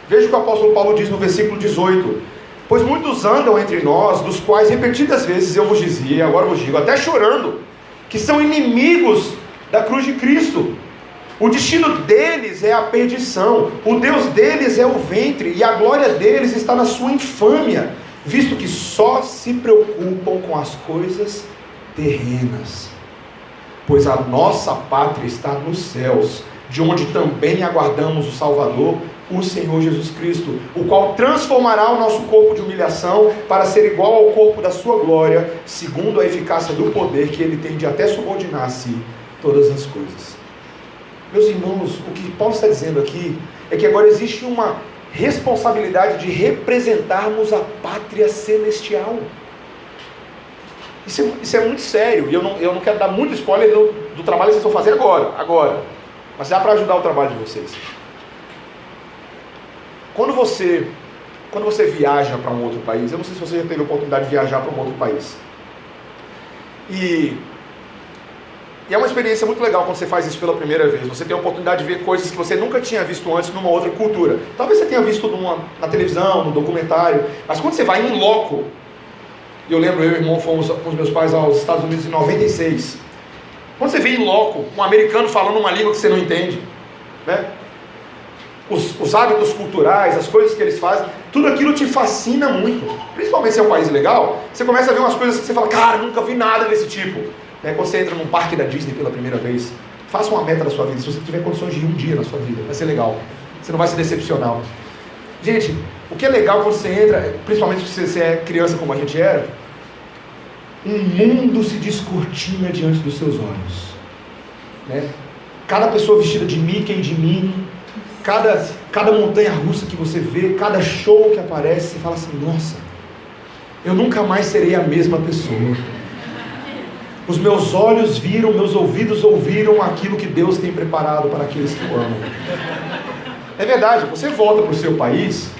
Veja o que o apóstolo Paulo diz no versículo 18: pois muitos andam entre nós, dos quais repetidas vezes eu vos dizia, agora vos digo, até chorando, que são inimigos da cruz de Cristo. O destino deles é a perdição, o Deus deles é o ventre, e a glória deles está na sua infâmia, visto que só se preocupam com as coisas terrenas. Pois a nossa pátria está nos céus, de onde também aguardamos o Salvador, o Senhor Jesus Cristo, o qual transformará o nosso corpo de humilhação para ser igual ao corpo da sua glória, segundo a eficácia do poder que ele tem de até subordinar a si todas as coisas. Meus irmãos, o que Paulo está dizendo aqui é que agora existe uma responsabilidade de representarmos a pátria celestial. Isso é muito sério, e eu não quero dar muito spoiler do trabalho que vocês vão fazer agora, mas dá para ajudar o trabalho de vocês. Quando você viaja para um outro país, eu não sei se você já teve a oportunidade de viajar para um outro país, e é uma experiência muito legal quando você faz isso pela primeira vez. Você tem a oportunidade de ver coisas que você nunca tinha visto antes numa outra cultura. Talvez você tenha visto na televisão, no documentário, mas quando você vai em loco, eu lembro, eu e o irmão fomos com os meus pais aos Estados Unidos em 96. Quando você vê em loco um americano falando uma língua que você não entende, né? Os hábitos culturais, as coisas que eles fazem, tudo aquilo te fascina muito. Principalmente se é um país legal, você começa a ver umas coisas que você fala, cara, nunca vi nada desse tipo. Quando você entra num parque da Disney pela primeira vez, faça uma meta da sua vida. Se você tiver condições de ir um dia na sua vida, vai ser legal. Você não vai se decepcionar. Gente, o que é legal quando você entra, principalmente se você é criança como a gente era, um mundo se descortina diante dos seus olhos, né? Cada pessoa vestida de Mickey e de Minnie, cada montanha russa que você vê, cada show que aparece, você fala assim, nossa, eu nunca mais serei a mesma pessoa. Os meus olhos viram, meus ouvidos ouviram aquilo que Deus tem preparado para aqueles que o amam. É verdade, você volta para o seu país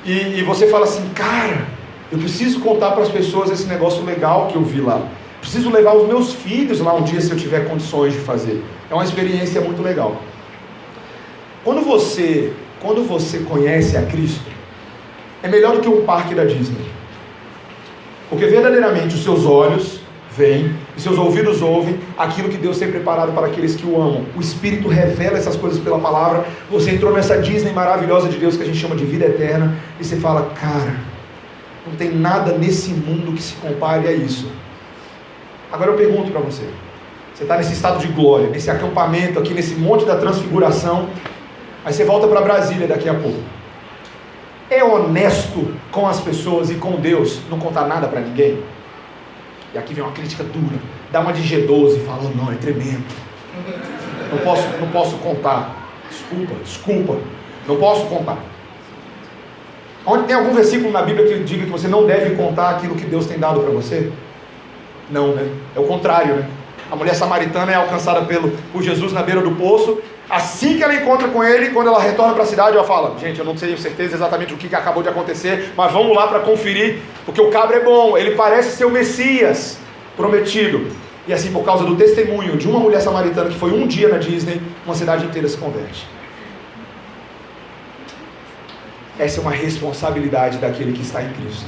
e você fala assim, cara, eu preciso contar para as pessoas esse negócio legal que eu vi lá. Preciso levar os meus filhos lá um dia se eu tiver condições de fazer. É uma experiência muito legal. Quando você conhece a Cristo, é melhor do que um parque da Disney. Porque verdadeiramente os seus olhos veem e seus ouvidos ouvem aquilo que Deus tem preparado para aqueles que o amam. O Espírito revela essas coisas pela palavra. Você entrou nessa Disney maravilhosa de Deus que a gente chama de vida eterna e você fala, cara, não tem nada nesse mundo que se compare a isso. Agora eu pergunto para você, você está nesse estado de glória, nesse acampamento aqui, nesse monte da transfiguração, aí você volta para Brasília daqui a pouco. É honesto com as pessoas e com Deus não contar nada para ninguém? E aqui vem uma crítica dura, dá uma de G12 e fala, não, é tremendo, não posso contar, desculpa, não posso contar. Onde tem algum versículo na Bíblia que diga que você não deve contar aquilo que Deus tem dado para você? Não, né? É o contrário, né? A mulher samaritana é alcançada por Jesus na beira do poço. Assim que ela encontra com ele, quando ela retorna para a cidade, ela fala, gente, eu não tenho certeza exatamente o que acabou de acontecer, mas vamos lá para conferir, porque o cabra é bom, ele parece ser o Messias prometido. E assim, por causa do testemunho de uma mulher samaritana que foi um dia na Disney, uma cidade inteira se converte. Essa é uma responsabilidade daquele que está em Cristo.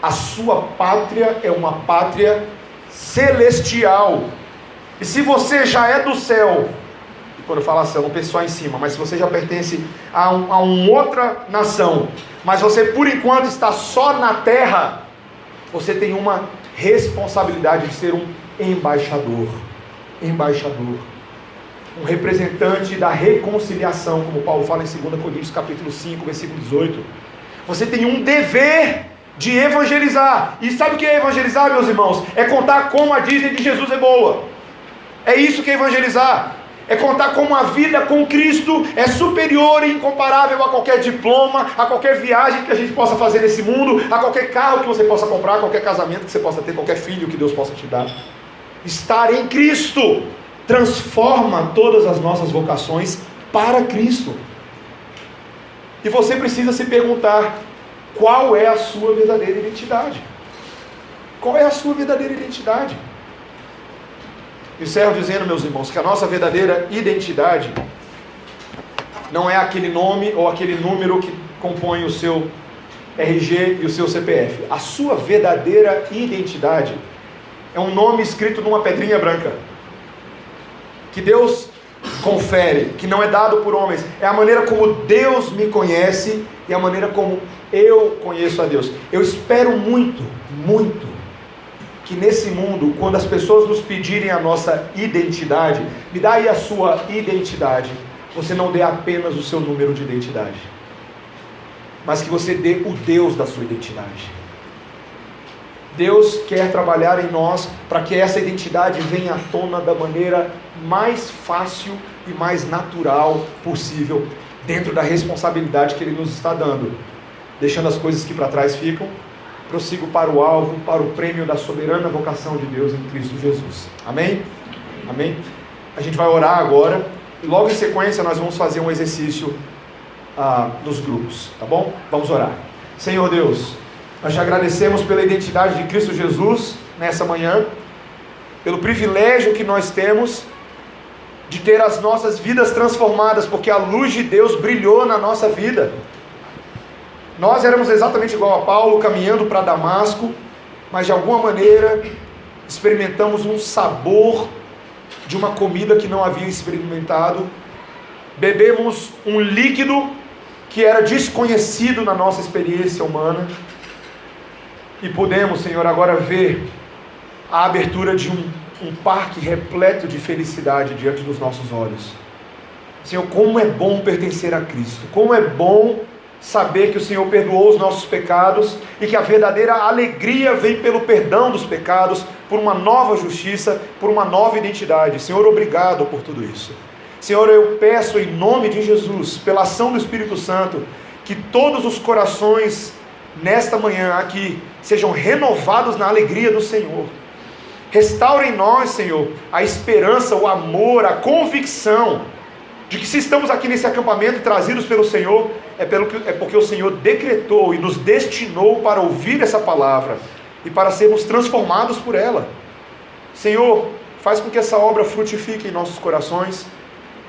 A sua pátria é uma pátria celestial. E se você já é do céu, e quando eu falo céu, não penso só em cima, mas se você já pertence a uma outra nação, mas você por enquanto está só na terra, você tem uma responsabilidade de ser um embaixador. Um representante da reconciliação, como Paulo fala em 2 Coríntios capítulo 5, versículo 18. Você tem um dever de evangelizar. E sabe o que é evangelizar, meus irmãos? É contar como a Disney de Jesus é boa. É isso que é evangelizar. É contar como a vida com Cristo é superior e incomparável a qualquer diploma, a qualquer viagem que a gente possa fazer nesse mundo, a qualquer carro que você possa comprar, a qualquer casamento que você possa ter, qualquer filho que Deus possa te dar. Estar em Cristo transforma todas as nossas vocações para Cristo. E você precisa se perguntar, qual é a sua verdadeira identidade? Qual é a sua verdadeira identidade? Encerro dizendo, meus irmãos, que a nossa verdadeira identidade não é aquele nome ou aquele número que compõe o seu RG e o seu CPF. A sua verdadeira identidade é um nome escrito numa pedrinha branca, que Deus confere, que não é dado por homens. É a maneira como Deus me conhece e a maneira como eu conheço a Deus. Eu espero muito que nesse mundo, quando as pessoas nos pedirem a nossa identidade, me dá aí a sua identidade, você não dê apenas o seu número de identidade, mas que você dê o Deus da sua identidade. Deus quer trabalhar em nós para que essa identidade venha à tona da maneira mais fácil e mais natural possível, dentro da responsabilidade que Ele nos está dando, deixando as coisas que para trás ficam. Prossigo para o alvo, para o prêmio da soberana vocação de Deus em Cristo Jesus. Amém? Amém? A gente vai orar agora, e logo em sequência nós vamos fazer um exercício nos grupos, tá bom? Vamos orar. Senhor Deus, nós te agradecemos pela identidade de Cristo Jesus nessa manhã, pelo privilégio que nós temos de ter as nossas vidas transformadas, porque a luz de Deus brilhou na nossa vida. Nós éramos exatamente igual a Paulo, caminhando para Damasco, mas de alguma maneira experimentamos um sabor de uma comida que não havia experimentado, bebemos um líquido que era desconhecido na nossa experiência humana, e podemos, Senhor, agora ver a abertura de um parque repleto de felicidade diante dos nossos olhos. Senhor, como é bom pertencer a Cristo, como é bom saber que o Senhor perdoou os nossos pecados e que a verdadeira alegria vem pelo perdão dos pecados, por uma nova justiça, por uma nova identidade. Senhor, obrigado por tudo isso. Senhor, eu peço em nome de Jesus, pela ação do Espírito Santo, que todos os corações nesta manhã aqui sejam renovados na alegria do Senhor. Restaure em nós, Senhor, a esperança, o amor, a convicção de que se estamos aqui nesse acampamento trazidos pelo Senhor, é porque o Senhor decretou e nos destinou para ouvir essa palavra e para sermos transformados por ela. Senhor, faz com que essa obra frutifique em nossos corações,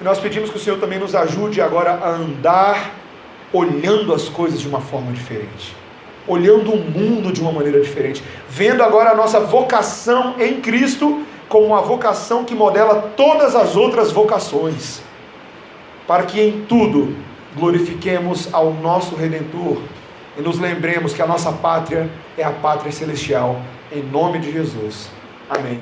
e nós pedimos que o Senhor também nos ajude agora a andar olhando as coisas de uma forma diferente, olhando o mundo de uma maneira diferente, vendo agora a nossa vocação em Cristo como uma vocação que modela todas as outras vocações, para que em tudo glorifiquemos ao nosso Redentor e nos lembremos que a nossa pátria é a pátria celestial, em nome de Jesus. Amém.